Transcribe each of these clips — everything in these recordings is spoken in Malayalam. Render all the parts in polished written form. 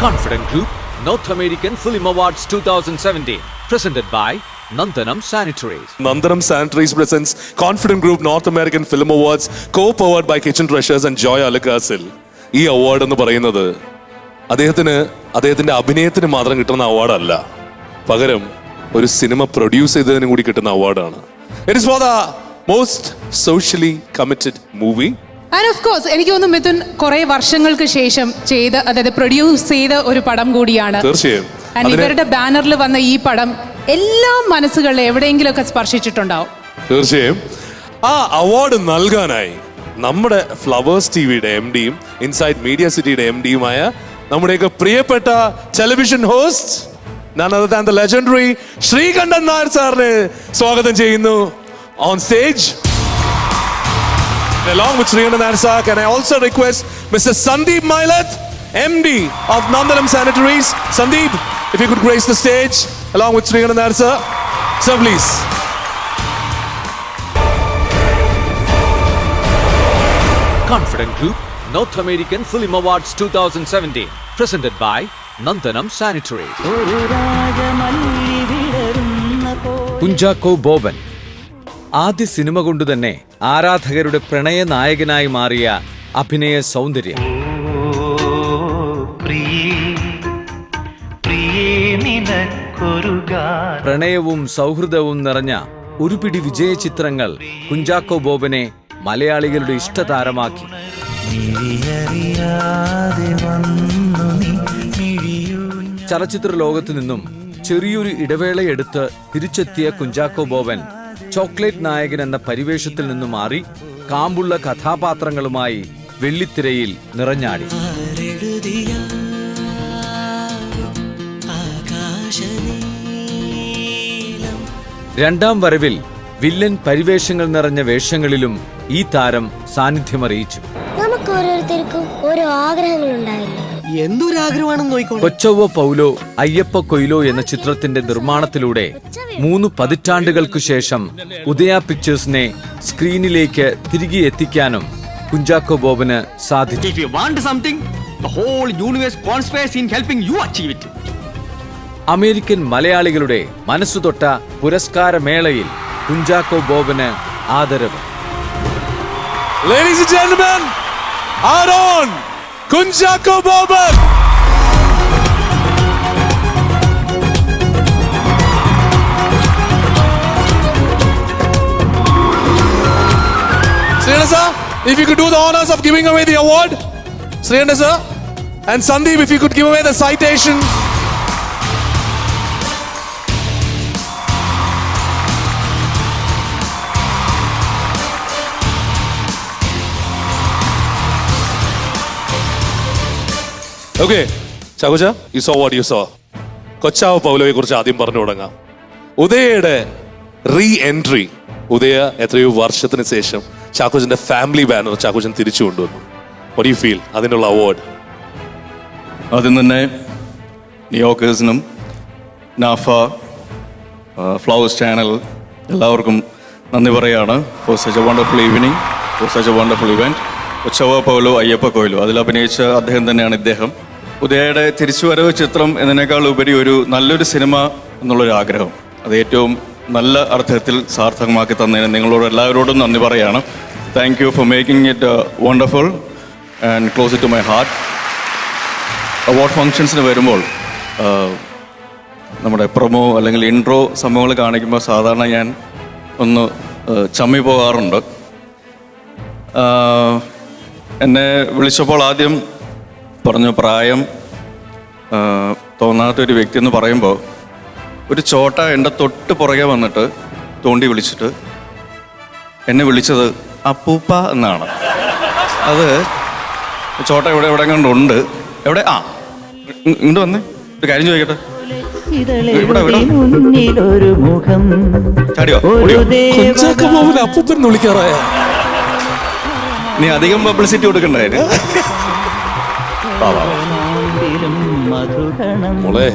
Confident Group North American Film Awards 2017 presented by Nandanam Sanitaries. Nandanam Sanitaries presents Confident Group North American Film Awards co-powered by Kitchen Treasures and Joy Alucassil. ഈ അവാർഡ് എന്ന് പറയുന്നത് അദ്ദേഹത്തിന്റെ അഭിനയത്തിന് മാത്രം കിട്ടുന്ന അവാർഡല്ല, പകരം ഒരു സിനിമ പ്രൊഡ്യൂസ് ചെയ്തതിനും കൂടി കിട്ടുന്ന അവാർഡാണ്. It is for the most socially committed movie. And of course എനിക്ക് തോന്നുന്നു മിഥുൻ കുറെ വർഷങ്ങൾക്ക് ശേഷം അതായത് പ്രൊഡ്യൂസ് ചെയ്ത ഒരു പടം കൂടിയാണ്. തീർച്ചയായും. ഇവരുടെ ബാനറിൽ വന്ന ഈ പടം എല്ലാ മനസ്സുകളിലും എവിടെയെങ്കിലും ഒക്കെ സ്പർശിച്ചിട്ടുണ്ടാവും. തീർച്ചയായും. ആ അവാർഡ് നൽകാനായി നമ്മുടെ ഫ്ലവേഴ്സ് ടിവിയുടെ MD-യും ഇൻസൈഡ് മീഡിയ സിറ്റിയുടെ MD-യുമായ നമ്മുടെയൊക്കെ പ്രിയപ്പെട്ട television host none other than the legendary Sreekantan Nair സാറിനെ സ്വാഗതം ചെയ്യുന്നു on stage. Along with Srikandan Nair sir, can I also request Mr. Sandeep Mailath, MD of Nandanam Sanitaries. Sandeep, if you could grace the stage along with Srikandan Nair sir. Sir, please. Confident Group North American Film Awards 2017 presented by Nandanam Sanitaries. Kunchacko Boban ആദ്യ സിനിമ കൊണ്ടുതന്നെ ആരാധകരുടെ പ്രണയ നായകനായി മാറിയ അഭിനയ സൗന്ദര്യം, പ്രണയവും സൗഹൃദവും നിറഞ്ഞ ഒരു പിടി വിജയ ചിത്രങ്ങൾ കുഞ്ചാക്കോ ബോബനെ മലയാളികളുടെ ഇഷ്ടതാരമാക്കി. ചലച്ചിത്ര ലോകത്തു നിന്നും ചെറിയൊരു ഇടവേളയെടുത്ത് തിരിച്ചെത്തിയ കുഞ്ചാക്കോ ബോബൻ ചോക്ലേറ്റ് നായകൻ എന്ന പരിവേഷത്തിൽ നിന്നു മാറി കാമ്പുള്ള കഥാപാത്രങ്ങളുമായി വെള്ളിത്തിരയിൽ നിറഞ്ഞാടി. രണ്ടാം വരവിൽ വില്ലൻ പരിവേഷങ്ങൾ നിറഞ്ഞ വേഷങ്ങളിലും ഈ താരം സാന്നിധ്യമറിയിച്ചു. നമുക്ക് ഓരോരുത്തർക്കും ഓരോ ആഗ്രഹങ്ങളുണ്ടാവില്ലേ? കൊച്ചവ്വ പൗലോ അയ്യപ്പ കൊയ്ലോ എന്ന ചിത്രത്തിന്റെ നിർമ്മാണത്തിലൂടെ 3 പതിറ്റാണ്ടുകൾക്കു ശേഷം ഉദയ പിക്ചേഴ്സിനെ സ്ക്രീനിലേക്ക് തിരികെ എത്തിക്കാനും കുഞ്ചാക്കോ ബോബന് സാധിച്ചു. അമേരിക്കൻ മലയാളികളുടെ മനസ്സുതൊട്ട പുരസ്കാരമേളയിൽ കുഞ്ചാക്കോ ബോബന് ആദരവ്. Ladies and gentlemen, our own Kunchakko Boban. Srikandan sir, if you could do the honors of giving away the award. Srikandan sir and Sandeep, if you could give away the citation. Okay, ചാക്കോച്ച, you saw what you saw. കൊച്ചാവ പൗലോയെ കുറിച്ച് ആദ്യം പറഞ്ഞു തുടങ്ങാം. ഉദയയുടെ എൻട്രി, ഉദയ എത്രയോ വർഷത്തിന് ശേഷം ചാക്കോച്ചന്റെ ഫാമിലി ബാനർ ചാക്കോച്ചൻ തിരിച്ചു കൊണ്ടുവന്നു. What do you feel അതിനുള്ള അവാർഡ്? ആദ്യം തന്നെ നിയോക്കേഴ്സിനും നാഫ ഫ്ലവേഴ്സ് ചാനൽ എല്ലാവർക്കും നന്ദി പറയാണ്. For such a wonderful evening, for such a wonderful event. Kochavva Paulo Ayyappa Coelho അതിൽ അഭിനയിച്ച അദ്ദേഹം തന്നെയാണ് ഇദ്ദേഹം. ഉദയയുടെ തിരിച്ചുവരവ് ചിത്രം എന്നതിനേക്കാൾ ഉപരി ഒരു നല്ലൊരു സിനിമ എന്നുള്ളൊരു ആഗ്രഹം, അത് ഏറ്റവും നല്ല അർത്ഥത്തിൽ സാർത്ഥകമാക്കി തന്നതിന് നിങ്ങളോട് എല്ലാവരോടും നന്ദി പറയാണ്. Thank you for making it wonderful and close it to my heart. Award ഫങ്ഷൻസിന് വരുമ്പോൾ നമ്മുടെ പ്രൊമോ അല്ലെങ്കിൽ ഇൻട്രോ സംഭവങ്ങൾ കാണിക്കുമ്പോൾ സാധാരണ ഞാൻ ഒന്ന് ചമ്മി പോകാറുണ്ട്. എന്നെ വിളിച്ചപ്പോൾ ആദ്യം പറഞ്ഞു, പ്രായം തോന്നാത്തൊരു വ്യക്തി എന്ന് പറയുമ്പോൾ ഒരു ചോട്ട എൻ്റെ തൊട്ട് പുറകെ വന്നിട്ട് തോണ്ടി വിളിച്ചിട്ട് എന്നെ വിളിച്ചത് അപ്പൂപ്പ എന്നാണ്. അത് ചോട്ട എവിടെ കണ്ടുണ്ട്, എവിടെ ഇങ്ങോട്ട് വന്നേ, ഒരു കാര്യം ചോദിക്കട്ടെ, അപ്പൂപ്പൻ വിളിക്കാറായ നീ അധികം പബ്ലിസിറ്റി കൊടുക്കണ്ടായിരുന്നു.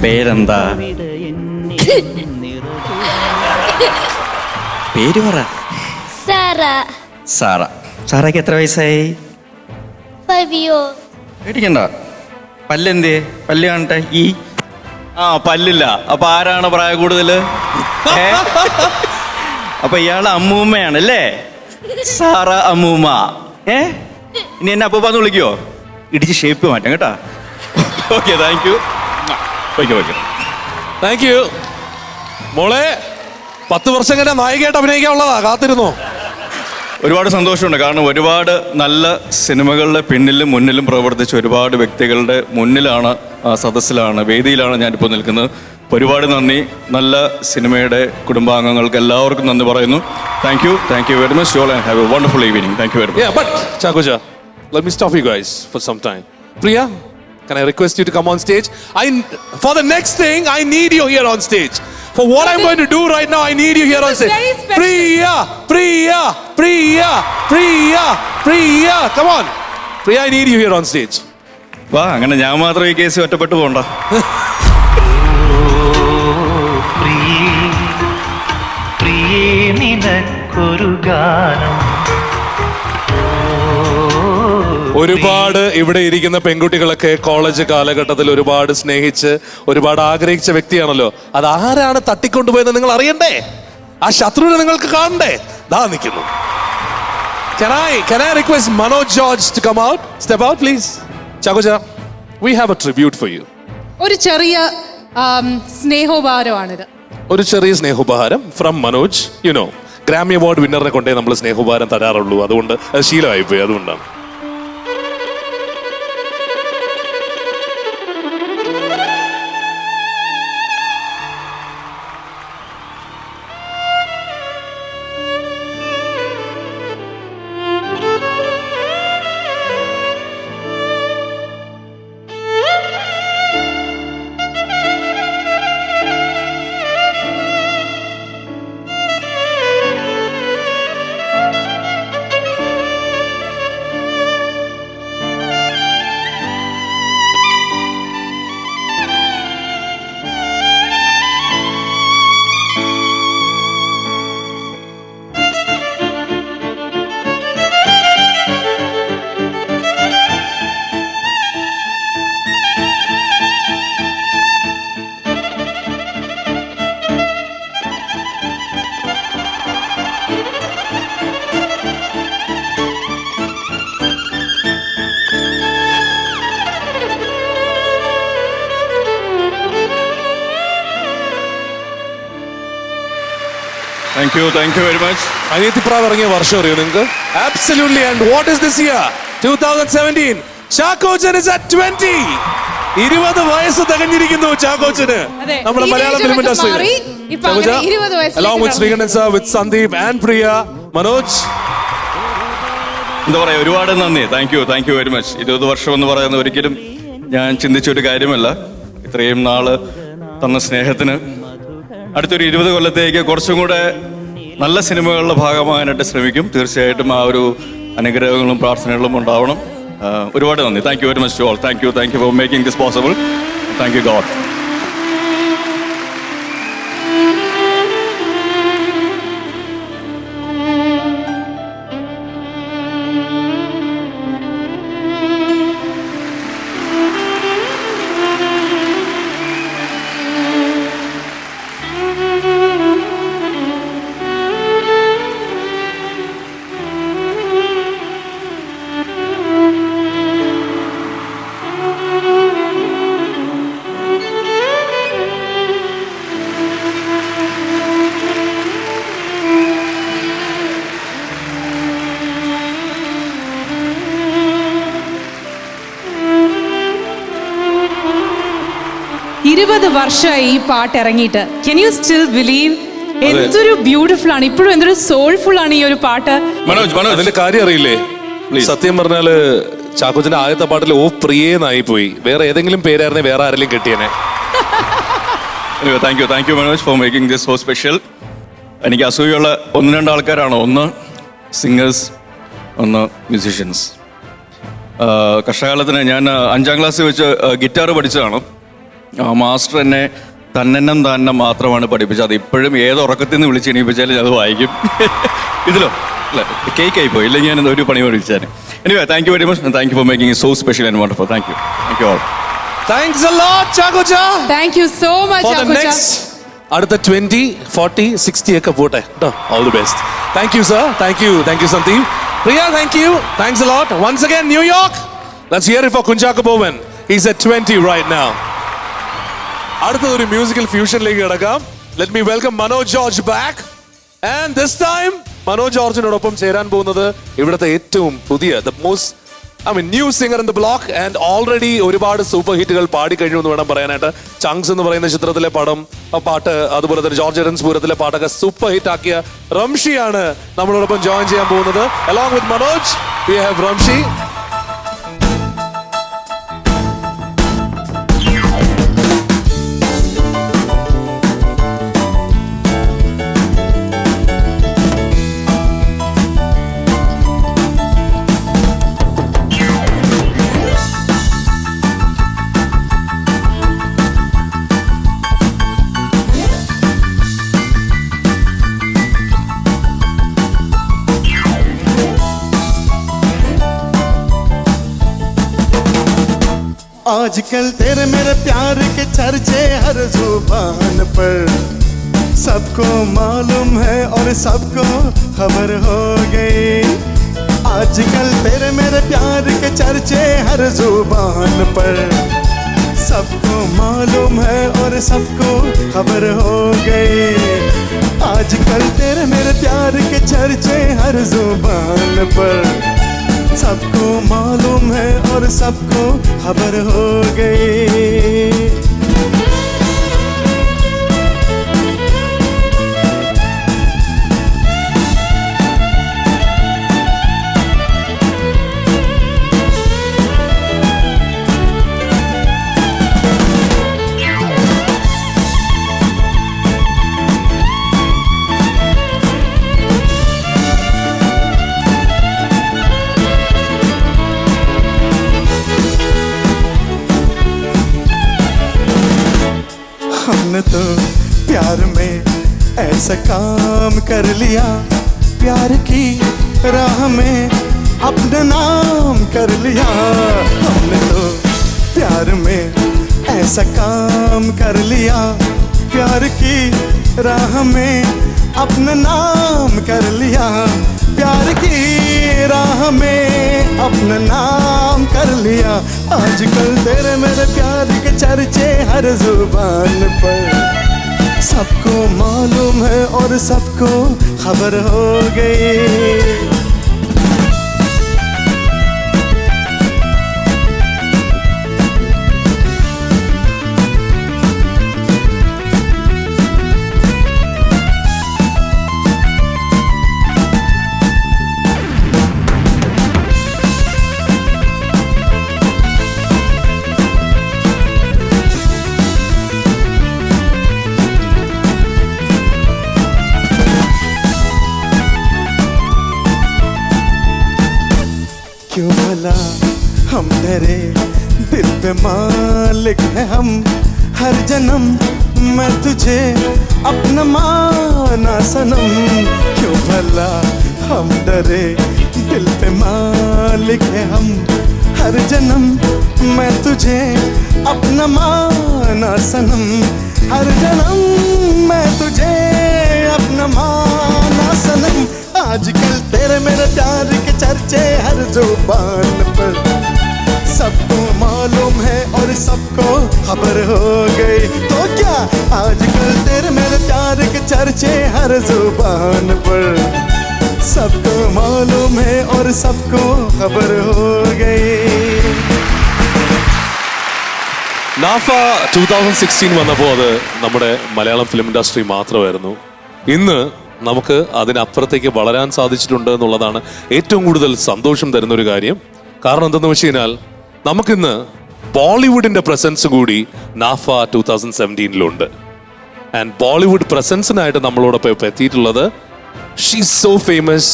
പേരെന്താ? പേര് പറ. സാറ. സാറയ്ക്ക് എത്ര വയസ്സായി? 5 years. പേടിക്കണ്ട, പല്ലെന്തേ? പല്ല് കാണട്ടെ. പല്ലില്ല. അപ്പൊ ആരാണ് പ്രായ കൂടുതല്? അപ്പൊ ഇയാള് അമ്മൂമ്മയാണല്ലേ? സാറ അമ്മൂമ്മ. ഇനി എന്നെ അപ്പൂപ്പാന്ന് വിളിക്കുവോ? ഇടിച്ച് ഷേപ്പ് മാറ്റാം കേട്ടാ. Okay, thank you. Thank you മോളെ. 10 വർഷം കഴിഞ്ഞാൽ നായികയായിട്ട് അഭിനയിക്കാനുള്ളതാ, കാത്തിരുന്നോ? ഒരുപാട് സന്തോഷമുണ്ട്. കാരണം ഒരുപാട് നല്ല സിനിമകളുടെ പിന്നിലും മുന്നിലും പ്രവർത്തിച്ച ഒരുപാട് വ്യക്തികളുടെ മുന്നിലാണ്, സദസ്സിലാണ്, വേദിയിലാണ് ഞാനിപ്പോൾ നിൽക്കുന്നത്. ഒരുപാട് നന്ദി. നല്ല സിനിമയുടെ കുടുംബാംഗങ്ങൾക്ക് എല്ലാവർക്കും നന്ദി പറയുന്നു. Thank you very much. You all have A wonderful evening. Thank you very much. But Chakoja, let me stop you guys for some time. Priya, can I request you to come on stage? For the next thing, I need you here on stage. For what I'm going to do right now, I need you here on stage. Priya, come on. Priya, I need you here on stage. വാ, അങ്ങനെ ഞാൻ മാത്രം ഈ കേസ് ഒറ്റപ്പെട്ടു പോണ്ട. ഒരുപാട് ഇവിടെ ഇരിക്കുന്ന പെൺകുട്ടികളൊക്കെ കോളേജ് കാലഘട്ടത്തിൽ ഒരുപാട് സ്നേഹിച്ച് ഒരുപാട് ആഗ്രഹിച്ച വ്യക്തിയാണല്ലോ. അത് ആരാണ് തട്ടിക്കൊണ്ടുപോയെന്ന് നിങ്ങൾ അറിയണ്ടേ? ആ ശത്രുവിനെ നിങ്ങൾക്ക് കാണണ്ടേ? ദാ നിൽക്കുന്നു. Can I request Manoj George to come out? Step out, please. Chakoja, we have a tribute for you. ഒരു ചെറിയ സ്നേഹോപഹാരമാണിത്. ഒരു ചെറിയ സ്നേഹോപഹാരം from Manoj. You know, Grammy award വിന്നറിനെ കൊണ്ടേ നമ്മൾ സ്നേഹോപഹാരം തരാറുള്ളൂ. അതുകൊണ്ട് അത് ശീലമായിപ്പോയി. അതുകൊണ്ടാണ്. Thank you very much. Aniyathipravu ഇറങ്ങിയ വർഷം അറിയോ നിങ്ങൾക്ക്? Absolutely. And what is this year? 2017. Chackochan is at 20. 20 വയസ്സ് തികഞ്ഞിരിക്കുന്നു ചാക്കോച്ചന്. നമ്മുടെ മലയാളം ഫിലിം ഇൻഡസ്ട്രിയിൽ. Along with Srikandan sir, with Sandeep and Priya, Manoj. എന്താ പറയാ, ഒരുപാട് നന്ദി. Thank you very much. 20 വർഷം എന്ന് പറയുന്നത് ഒരിക്കലും ഞാൻ ചിന്തിച്ചൊരു കാര്യമല്ല. ഇത്രയും നാള് തന്ന സ്നേഹത്തിന് അടുത്തൊരു 20 കൊല്ലത്തേക്ക് കുറച്ചും കൂടെ നല്ല സിനിമകളുടെ ഭാഗമാകാനായിട്ട് ശ്രമിക്കും. തീർച്ചയായിട്ടും ആ ഒരു അനുഗ്രഹങ്ങളും പ്രാർത്ഥനകളും ഉണ്ടാവണം. ഒരുപാട് നന്ദി. Thank you very much to all. Thank you for making this possible. Thank you God. വർഷമായി ഈ പാട്ട് ഇറങ്ങിയിട്ട്. Can you still believe? എന്തൊരു ബ്യൂട്ടിഫുൾ ആണ്, ഇപ്പോഴും എന്തൊരു സോൾഫുൾ ആണ് ഈ ഒരു പാട്ട്. അതിന്റെ കാര്യം അറിയില്ലേ? സത്യം പറഞ്ഞാല് ചാക്കോച്ചന്റെ ആദ്യത്തെ പാട്ടിൽ ഓ പ്രിയേന്നായി പോയി. വേറെ ഏതെങ്കിലും പേരായിരുന്നേ വേറെ ആരെങ്കിലും കെട്ടിയനെ. Thank you Manoj for making this so special. എനിക്ക് അസൂയുള്ള 1-2 ആൾക്കാരാണ്. ഒന്ന് സിംഗേഴ്സ്, ഒന്ന് മ്യൂസീഷ്യൻസ്. കഷ്ടകാലത്തിന് ഞാൻ 5ാം ക്ലാസ്സിൽ വെച്ച് ഗിറ്റാർ പഠിച്ചതാണ്. മാസ്റ്റർ എന്നെ തന്നെന്നം തന്നെ മാത്രമാണ് പഠിപ്പിച്ചത്. അത് ഇപ്പോഴും ഏത് ഉറക്കത്തിൽ നിന്ന് വിളിച്ച് എണീപ്പിച്ചാലും അത് വായിക്കും. ഇതിലോ അല്ല കേക്ക് ആയി പോയി, ഇല്ലെങ്കിൽ ഞാൻ ഒരു പണി പഠിപ്പിച്ചാൽ. Anyway thank you very much. Thank you for making it so special and wonderful. Thank you all. Thanks a lot, Chakocha. Thank you so much For the next, അടുത്ത 20, 40, 60 ഒക്കെ പോട്ടെ കേട്ടോ. All the best. Thank you, sir. Thank you, Sandeep. Priya, thank you. Thanks a lot. Once again, New York. Let's hear it for Kunchaka Bowen. He's at 20 right now. അടുത്തൊരു മ്യൂസിക്കൽ ഫ്യൂഷനിലേക്ക് കിടക്കാം. Let me welcome Manoj George back. And this time, Manoj ജോർജിനോടൊപ്പം ചേരാൻ പോകുന്നത് ഇവിടുത്തെ ഏറ്റവും പുതിയ new singer in the block and already ഒരുപാട് സൂപ്പർ ഹിറ്റുകൾ പാടിക്കഴിഞ്ഞു എന്ന് വേണം പറയാനായിട്ട്. ചങ്സ് എന്ന് പറയുന്ന ചിത്രത്തിലെ പാട്ട്, അതുപോലെ തന്നെ ജോർജ് എഡൻസ് പൂരത്തിലെ പാട്ടൊക്കെ സൂപ്പർ ഹിറ്റ് ആക്കിയ റംഷിയാണ് നമ്മളോടൊപ്പം ജോയിൻ ചെയ്യാൻ പോകുന്നത്. Along with Manoj we have Ramshi. आजकल तेरे मेरे प्यार के चर्चे हर जुबान पर, सबको मालूम है और सबको खबर हो गई। आजकल तेरे मेरे प्यार के चर्चे हर जुबान पर, सबको मालूम है और सबको खबर हो गई। आजकल तेरे मेरे प्यार के चर्चे हर जुबान पर, सबको मालूम है और सबको खबर हो गई। हमने तो प्यार में ऐसा काम कर लिया, प्यार की राह में अपना नाम कर लिया। हमने तो प्यार में ऐसा काम कर लिया, प्यार की राह में अपना नाम कर लिया। प्यार की राह में अपना नाम कर लिया। आजकल तेरे मेरे प्यार के चर्चे हर जुबान पर, सबको मालूम है और सबको खबर हो गई। क्यों भला हम डरे, दिल पे मालिक है हम, हर जन्म मैं तुझे अपना माना सनम। क्यों भला हम डरे, दिल पे मालिक है हम, हर जन्म मैं तुझे अपना माना सनम। हर जन्म मैं तुझे अपना माना सनम। आजकल तेरे मेरे प्यार के चर्चे हर जुबान पर, सबको मालूम है और सबको खबर हो गई। तो क्या आजकल तेरे मेरे प्यार के चर्चे हर जुबान पर, सबको मालूम है और सबको खबर हो गई। നാഫ 2016 വന്നപ്പോൾ അത് നമ്മുടെ മലയാളം ഫിലിം ഇൻഡസ്ട്രി മാത്രമായിരുന്നു. ഇന്ന് നമുക്ക് അതിനപ്പുറത്തേക്ക് വളരാൻ സാധിച്ചിട്ടുണ്ട് എന്നുള്ളതാണ് ഏറ്റവും കൂടുതൽ സന്തോഷം തരുന്ന ഒരു കാര്യം. കാരണം എന്തെന്ന് വെച്ച് കഴിഞ്ഞാൽ നമുക്കിന്ന് ബോളിവുഡിന്റെ പ്രസൻസ് കൂടി നാഫ 2017 ആൻഡ് ബോളിവുഡ് പ്രസൻസിനായിട്ട് നമ്മളോടൊപ്പം ഇപ്പോൾ എത്തിയിട്ടുള്ളത് ഷീസ് സോ ഫേമസ്.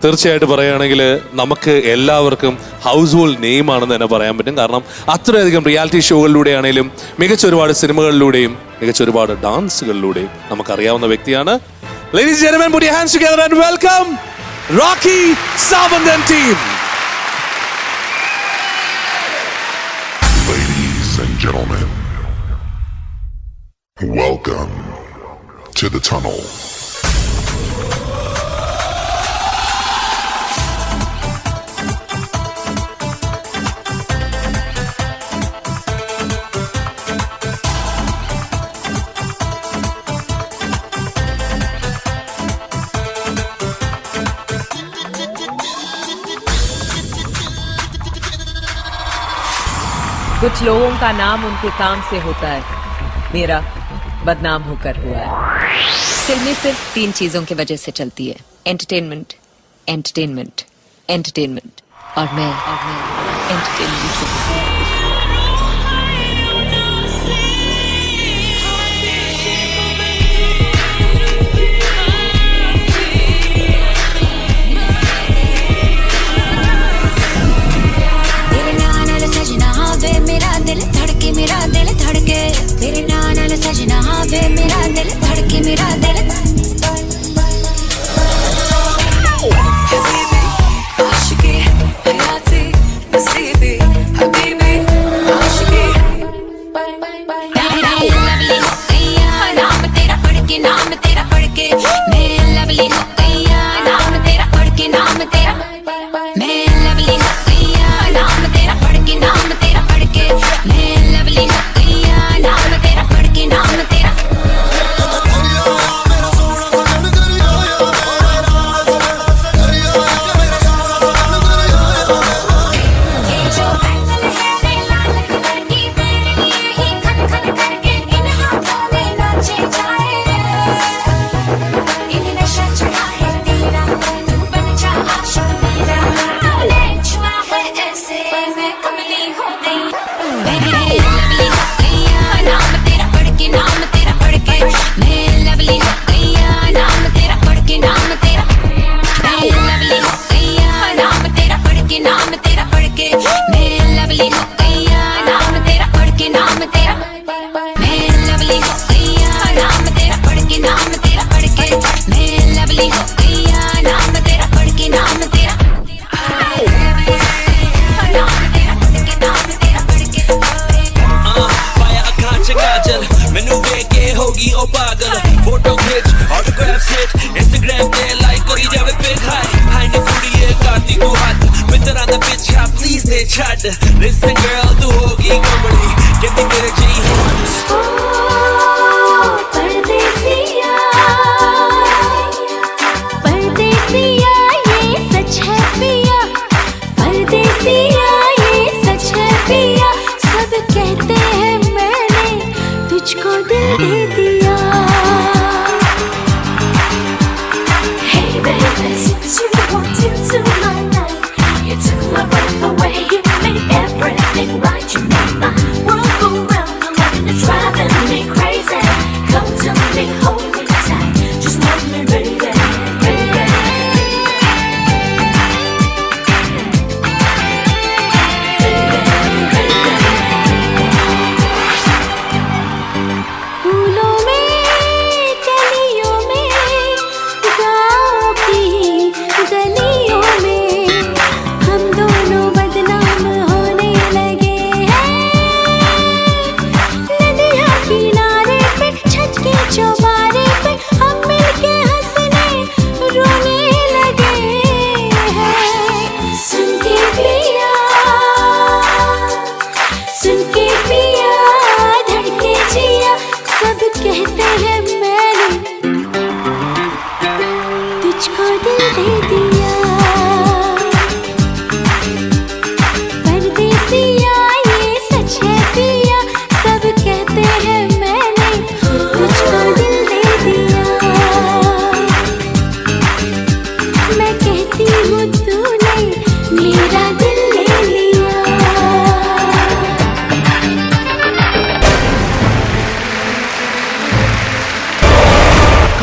തീർച്ചയായിട്ടും പറയുകയാണെങ്കിൽ നമുക്ക് എല്ലാവർക്കും ഹൗസ് ഹോൾഡ് നെയിം ആണെന്ന് തന്നെ പറയാൻ പറ്റും. കാരണം അത്രയധികം റിയാലിറ്റി ഷോകളിലൂടെയാണെങ്കിലും മികച്ച ഒരുപാട് സിനിമകളിലൂടെയും മികച്ച ഒരുപാട് ഡാൻസുകളിലൂടെയും നമുക്കറിയാവുന്ന വ്യക്തിയാണ്. Ladies and gentlemen, put your hands together and welcome Rocky Sawant and team. Ladies and and gentlemen, welcome to the tunnel. कुछ लोगों का नाम उनके काम से होता है, मेरा बदनाम होकर हुआ है। फिल्में सिर्फ 3 चीजों की वजह से चलती है, एंटरटेनमेंट, एंटरटेनमेंट, एंटरटेनमेंट, और मैं एंटरटेनमेंट। मेरा दिल धड़के तेरे नाल सजना वे मेरा दिल धड़के मेरा दिल हबीबी आशिकी हयाती नसीबी हबीबी आशिकी लवली हो गया नाम तेरा पढ़ के मैं लवली हो गया नाम तेरा पढ़ के मैं लवली हो गया नाम तेरा पढ़ के मैं लवली हो गया नाम तेरा पढ़ के Listen girl, तू होगी कमली कहती मेरे जी परदेसिया परदेसिया ये सच है पिया परदेसिया ये सच है पिया सब कहते हैं मैंने तुझको दिल दे दिया Hey baby, since you walked into my life you took my breath away everything right, you made my world go round. I'm letting it driving me crazy. Come to me, hold me tight, just love me, baby, baby. फूलों में, कलियों में, गाँव की गलियों में हम दोनों बदनाम होने लगे हैं नदिया किनारे पे छत के चौबारे पे हम मिलके हंसने रोने लगे हैं सुन के पिया धड़के जिया सब कहते हैं मैंने तुझको दिल दे दिया परदेसिया ये सच है पिया सब कहते हैं मैंने तुझको दिल दे दिया मैं कहती हूँ तूने मेरा दिल ले लिया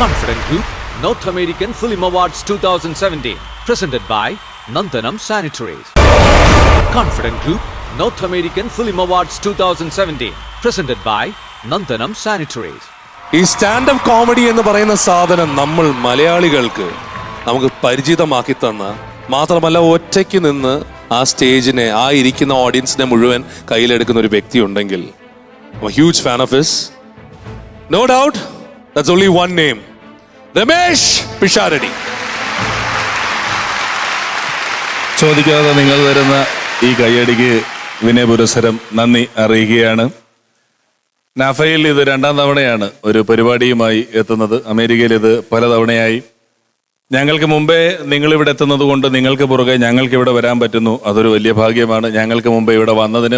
Confident Group North American Film Awards 2017 presented by Nandanam Sanitaries. Confident Group North American Film Awards 2017 presented by Nandanam Sanitaries. ഈ സ്റ്റാൻഡപ്പ് കോമഡി എന്ന് പറയുന്ന സാധനം നമ്മൾ മലയാളികൾക്ക് നമുക്ക് പരിചിതമാക്കി തന്ന, മാത്രമല്ല ഒറ്റയ്ക്ക് നിന്ന് ആ സ്റ്റേജിനെ, ആ ഇരിക്കുന്ന ഓഡിയൻസിനെ മുഴുവൻ കയ്യിലെടുക്കുന്ന ഒരു വ്യക്തി ഉണ്ടെങ്കിൽ I'm a huge fan of his. No doubt, that's only one name. Ramesh Pisharadi. ചോദിക്കാതെ നിങ്ങൾ തരുന്ന ഈ കയ്യടിക്ക് വിനയപുരസ്സരം നന്ദി അറിയിക്കുകയാണ്. നാഫയിൽ ഇത് 2ാം തവണയാണ് ഒരു പരിപാടിയുമായി എത്തുന്നത്. അമേരിക്കയിൽ ഇത് പലതവണയായി. ഞങ്ങൾക്ക് മുമ്പേ നിങ്ങൾ ഇവിടെ എത്തുന്നത് കൊണ്ട് നിങ്ങൾക്ക് പുറകെ ഞങ്ങൾക്ക് ഇവിടെ വരാൻ പറ്റുന്നു. അതൊരു വലിയ ഭാഗ്യമാണ്. ഞങ്ങൾക്ക് മുമ്പേ ഇവിടെ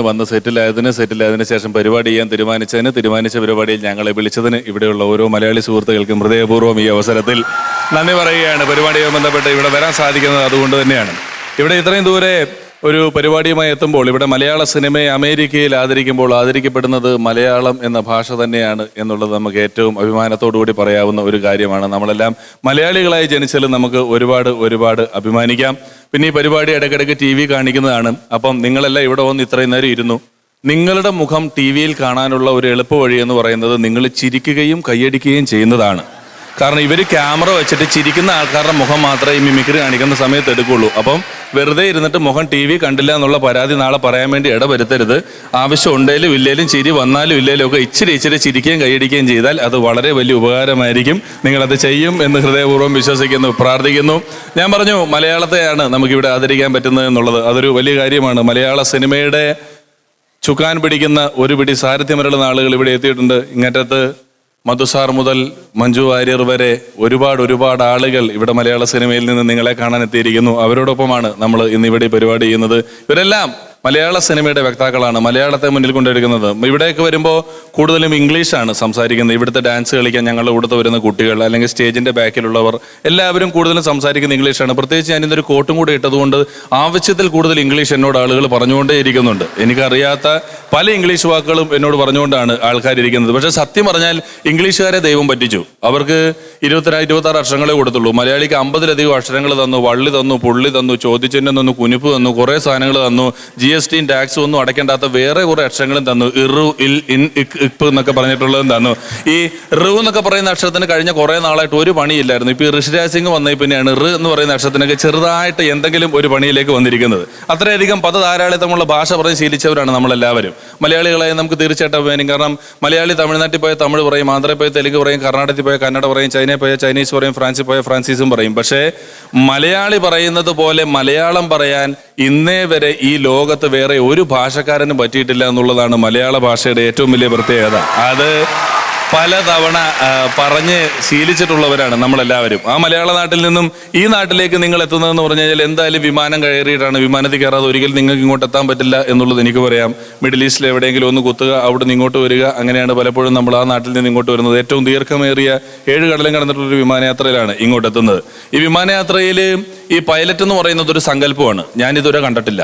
വന്ന് സെറ്റിലായതിന് ശേഷം പരിപാടി ചെയ്യാൻ തീരുമാനിച്ച പരിപാടിയിൽ ഞങ്ങളെ വിളിച്ചതിന് ഇവിടെയുള്ള ഓരോ മലയാളി സുഹൃത്തുക്കൾക്കും ഹൃദയപൂർവ്വം ഈ അവസരത്തിൽ നന്ദി പറയുകയാണ്. പരിപാടിയുമായി ബന്ധപ്പെട്ട് ഇവിടെ വരാൻ സാധിക്കുന്നത് അതുകൊണ്ട് തന്നെയാണ്. ഇവിടെ ഇത്രയും ദൂരെ ഒരു പരിപാടിയുമായി എത്തുമ്പോൾ ഇവിടെ മലയാള സിനിമയെ അമേരിക്കയിൽ ആദരിക്കപ്പെടുന്നത് മലയാളം എന്ന ഭാഷ തന്നെയാണ് എന്നുള്ളത് നമുക്ക് ഏറ്റവും അഭിമാനത്തോടു കൂടി പറയാവുന്ന ഒരു കാര്യമാണ്. നമ്മളെല്ലാം മലയാളികളായി ജനിച്ചാലും നമുക്ക് ഒരുപാട് അഭിമാനിക്കാം. പിന്നെ ഈ പരിപാടി ഇടയ്ക്കിടയ്ക്ക് TV കാണിക്കുന്നതാണ്. അപ്പം നിങ്ങളെല്ലാം ഇവിടെ വന്ന് ഇത്രയും നേരം ഇരുന്നു. നിങ്ങളുടെ മുഖം TV-യിൽ കാണാനുള്ള ഒരു എളുപ്പ വഴി എന്ന് പറയുന്നത് നിങ്ങൾ ചിരിക്കുകയും കൈയടിക്കുകയും ചെയ്യുന്നതാണ്. കാരണം ഇവർ ക്യാമറ വെച്ചിട്ട് ചിരിക്കുന്ന ആൾക്കാരുടെ മുഖം മാത്രമേ ഈ മിമിക്രി കാണിക്കുന്ന സമയത്ത് എടുക്കുള്ളൂ. അപ്പം വെറുതെ ഇരുന്നിട്ട് മുഖം TV കണ്ടില്ല എന്നുള്ള പരാതി നാളെ പറയാൻ വേണ്ടി ഇടവരുത്തരുത്. ആവശ്യം ഉണ്ടെങ്കിലും ഇല്ലേലും ചിരി വന്നാലും ഇല്ലേലും ഒക്കെ ഇച്ചിരി ചിരിക്കുകയും കൈയടിക്കുകയും ചെയ്താൽ അത് വളരെ വലിയ ഉപകാരമായിരിക്കും. നിങ്ങളത് ചെയ്യും എന്ന് ഹൃദയപൂർവ്വം വിശ്വസിക്കുന്നു, പ്രാർത്ഥിക്കുന്നു. ഞാൻ പറഞ്ഞു മലയാളത്തെയാണ് നമുക്കിവിടെ ആദരിക്കാൻ പറ്റുന്നത് എന്നുള്ളത്. അതൊരു വലിയ കാര്യമാണ്. മലയാള സിനിമയുടെ ചുക്കാൻ പിടിക്കുന്ന ഒരു പിടി സാരഥ്യമരുള്ള ആളുകൾ ഇവിടെ എത്തിയിട്ടുണ്ട്. ഇങ്ങറ്റത്ത് മധുസാർ മുതൽ മഞ്ജു വാര്യർ വരെ ഒരുപാട് ആളുകൾ ഇവിടെ മലയാള സിനിമയിൽ നിന്ന് നിങ്ങളെ കാണാൻ എത്തിയിരിക്കുന്നു. അവരോടൊപ്പമാണ് നമ്മൾ ഇന്നിവിടെ പരിപാടി ചെയ്യുന്നത്. ഇവരെല്ലാം മലയാള സിനിമയുടെ വക്താക്കളാണ്, മലയാളത്തെ മുന്നിൽ കൊണ്ടെടുക്കുന്നത്. ഇവിടേക്ക് വരുമ്പോൾ കൂടുതലും ഇംഗ്ലീഷാണ് സംസാരിക്കുന്നത്. ഇവിടുത്തെ ഡാൻസ് കളിക്കാൻ ഞങ്ങളുടെ കൂടെ വരുന്ന കുട്ടികൾ അല്ലെങ്കിൽ സ്റ്റേജിന്റെ ബാക്കിലുള്ളവർ എല്ലാവരും കൂടുതലും സംസാരിക്കുന്ന ഇംഗ്ലീഷാണ്. പ്രത്യേകിച്ച് ഞാൻ ഇന്നൊരു കോട്ടും കൂടി ഇട്ടതുകൊണ്ട് ആവശ്യത്തിൽ കൂടുതൽ ഇംഗ്ലീഷ് എന്നോട് ആളുകൾ പറഞ്ഞുകൊണ്ടേ ഇരിക്കുന്നുണ്ട്. എനിക്കറിയാത്ത പല ഇംഗ്ലീഷ് വാക്കുകളും എന്നോട് പറഞ്ഞുകൊണ്ടാണ് ആൾക്കാരിരിക്കുന്നത്. പക്ഷെ സത്യം പറഞ്ഞാൽ ഇംഗ്ലീഷുകാരെ ദൈവം പറ്റിച്ചു. അവർക്ക് 26 അക്ഷരങ്ങളെ കൊടുത്തുള്ളൂ. മലയാളിക്ക് 50-ലധികം അക്ഷരങ്ങൾ തന്നു. വള്ളി തന്നു, പുള്ളി തന്നു, ചോദ്യചിഹ്നം തന്നു, കുനിപ്പ് തന്നു, കുറേ സാധനങ്ങൾ തന്നു. GSTയും ടാക്സും ഒന്നും അടയ്ക്കേണ്ടാത്ത വേറെ കുറെ അക്ഷരങ്ങളും തന്നു. ഇറു, ഇൽ, ഇൻ, ഇക്, ഇപ്പ് എന്നൊക്കെ പറഞ്ഞിട്ടുള്ളതും തന്നു. ഈ ഋ എന്നൊക്കെ പറയുന്ന അക്ഷരത്തിന് കഴിഞ്ഞ കുറേ നാളായിട്ട് ഒരു പണിയില്ലായിരുന്നു. ഇപ്പൊ ഈ ഋഷിരാജ് സിംഗ് വന്നതിൽ പിന്നെയാണ് ഋ എന്ന് പറയുന്ന അക്ഷരത്തിനൊക്കെ ചെറുതായിട്ട് എന്തെങ്കിലും ഒരു പണിയിലേക്ക് വന്നിരിക്കുന്നത്. അത്രയധികം പദധാരാളിത്തമുള്ള ഭാഷ പറഞ്ഞ് ശീലിച്ചവരാണ് നമ്മളെല്ലാവരും. മലയാളികളായി നമുക്ക് തീർച്ചയായിട്ടും അഭിമാനം. കാരണം മലയാളി തമിഴ്നാട്ടിൽ പോയ തമിഴ് പറയും, ആന്ധ്രയിൽ പോയ തെലുങ്ക് പറയും, കർണാടകത്തിൽ പോയ കന്നഡ പറയും, ചൈനയിൽ പോയ ചൈനീസ് പറയും, ഫ്രാൻസിൽ പോയ ഫ്രാൻസീസും പറയും. പക്ഷേ മലയാളി പറയുന്നത് പോലെ മലയാളം പറയാൻ ഇന്നേ വരെ ഈ ലോകത്ത് വേറെ ഒരു ഭാഷക്കാരനും പറ്റിയിട്ടില്ല എന്നുള്ളതാണ് മലയാള ഭാഷയുടെ ഏറ്റവും വലിയ പ്രത്യേകത. അത് പലതവണ പറഞ്ഞ് ശീലിച്ചിട്ടുള്ളവരാണ് നമ്മളെല്ലാവരും. ആ മലയാള നാട്ടിൽ നിന്നും ഈ നാട്ടിലേക്ക് നിങ്ങൾ എത്തുന്നതെന്ന് പറഞ്ഞു കഴിഞ്ഞാൽ എന്തായാലും വിമാനം കയറിയിട്ടാണ്. വിമാനത്തിൽ കയറാതെ ഒരിക്കലും നിങ്ങൾക്ക് ഇങ്ങോട്ട് എത്താൻ പറ്റില്ല എന്നുള്ളത് എനിക്ക് പറയാം. മിഡിൽ ഈസ്റ്റിൽ എവിടെയെങ്കിലും ഒന്ന് കുത്തുക, അവിടെ നിന്ന് ഇങ്ങോട്ട് വരിക, അങ്ങനെയാണ് പലപ്പോഴും നമ്മൾ ആ നാട്ടിൽ നിന്ന് ഇങ്ങോട്ട് വരുന്നത്. ഏറ്റവും ദീർഘമേറിയ 7 കടലും കടന്നിട്ടുള്ളൊരു വിമാനയാത്രയിലാണ് ഇങ്ങോട്ട് എത്തുന്നത്. ഈ വിമാനയാത്രയിൽ ഈ പൈലറ്റ് എന്ന് പറയുന്നത് ഒരു സങ്കല്പമാണ്. ഞാനിതുവരെ കണ്ടിട്ടില്ല.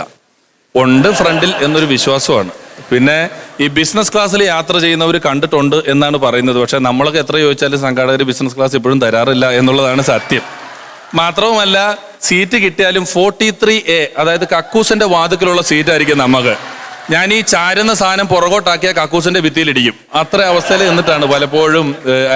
ഉണ്ട് ഫ്രണ്ടിൽ എന്നൊരു വിശ്വാസമാണ്. പിന്നെ ഈ ബിസിനസ് ക്ലാസ്സിൽ യാത്ര ചെയ്യുന്നവർ കണ്ടിട്ടുണ്ട് എന്നാണ് പറയുന്നത്. പക്ഷെ നമ്മളൊക്കെ എത്ര ചോദിച്ചാലും സംഘാടകർ ബിസിനസ് ക്ലാസ് ഇപ്പോഴും തരാറില്ല എന്നുള്ളതാണ് സത്യം. മാത്രവുമല്ല സീറ്റ് കിട്ടിയാലും 43A, അതായത് കക്കൂസിന്റെ വാതിക്കലുള്ള സീറ്റായിരിക്കും നമുക്ക്. ഞാൻ ഈ ചാരുന്ന സാധനം പുറകോട്ടാക്കിയ കക്കൂസിന്റെ ഭിത്തിയിലിടിക്കും. അത്ര അവസ്ഥയിൽ നിന്നിട്ടാണ് പലപ്പോഴും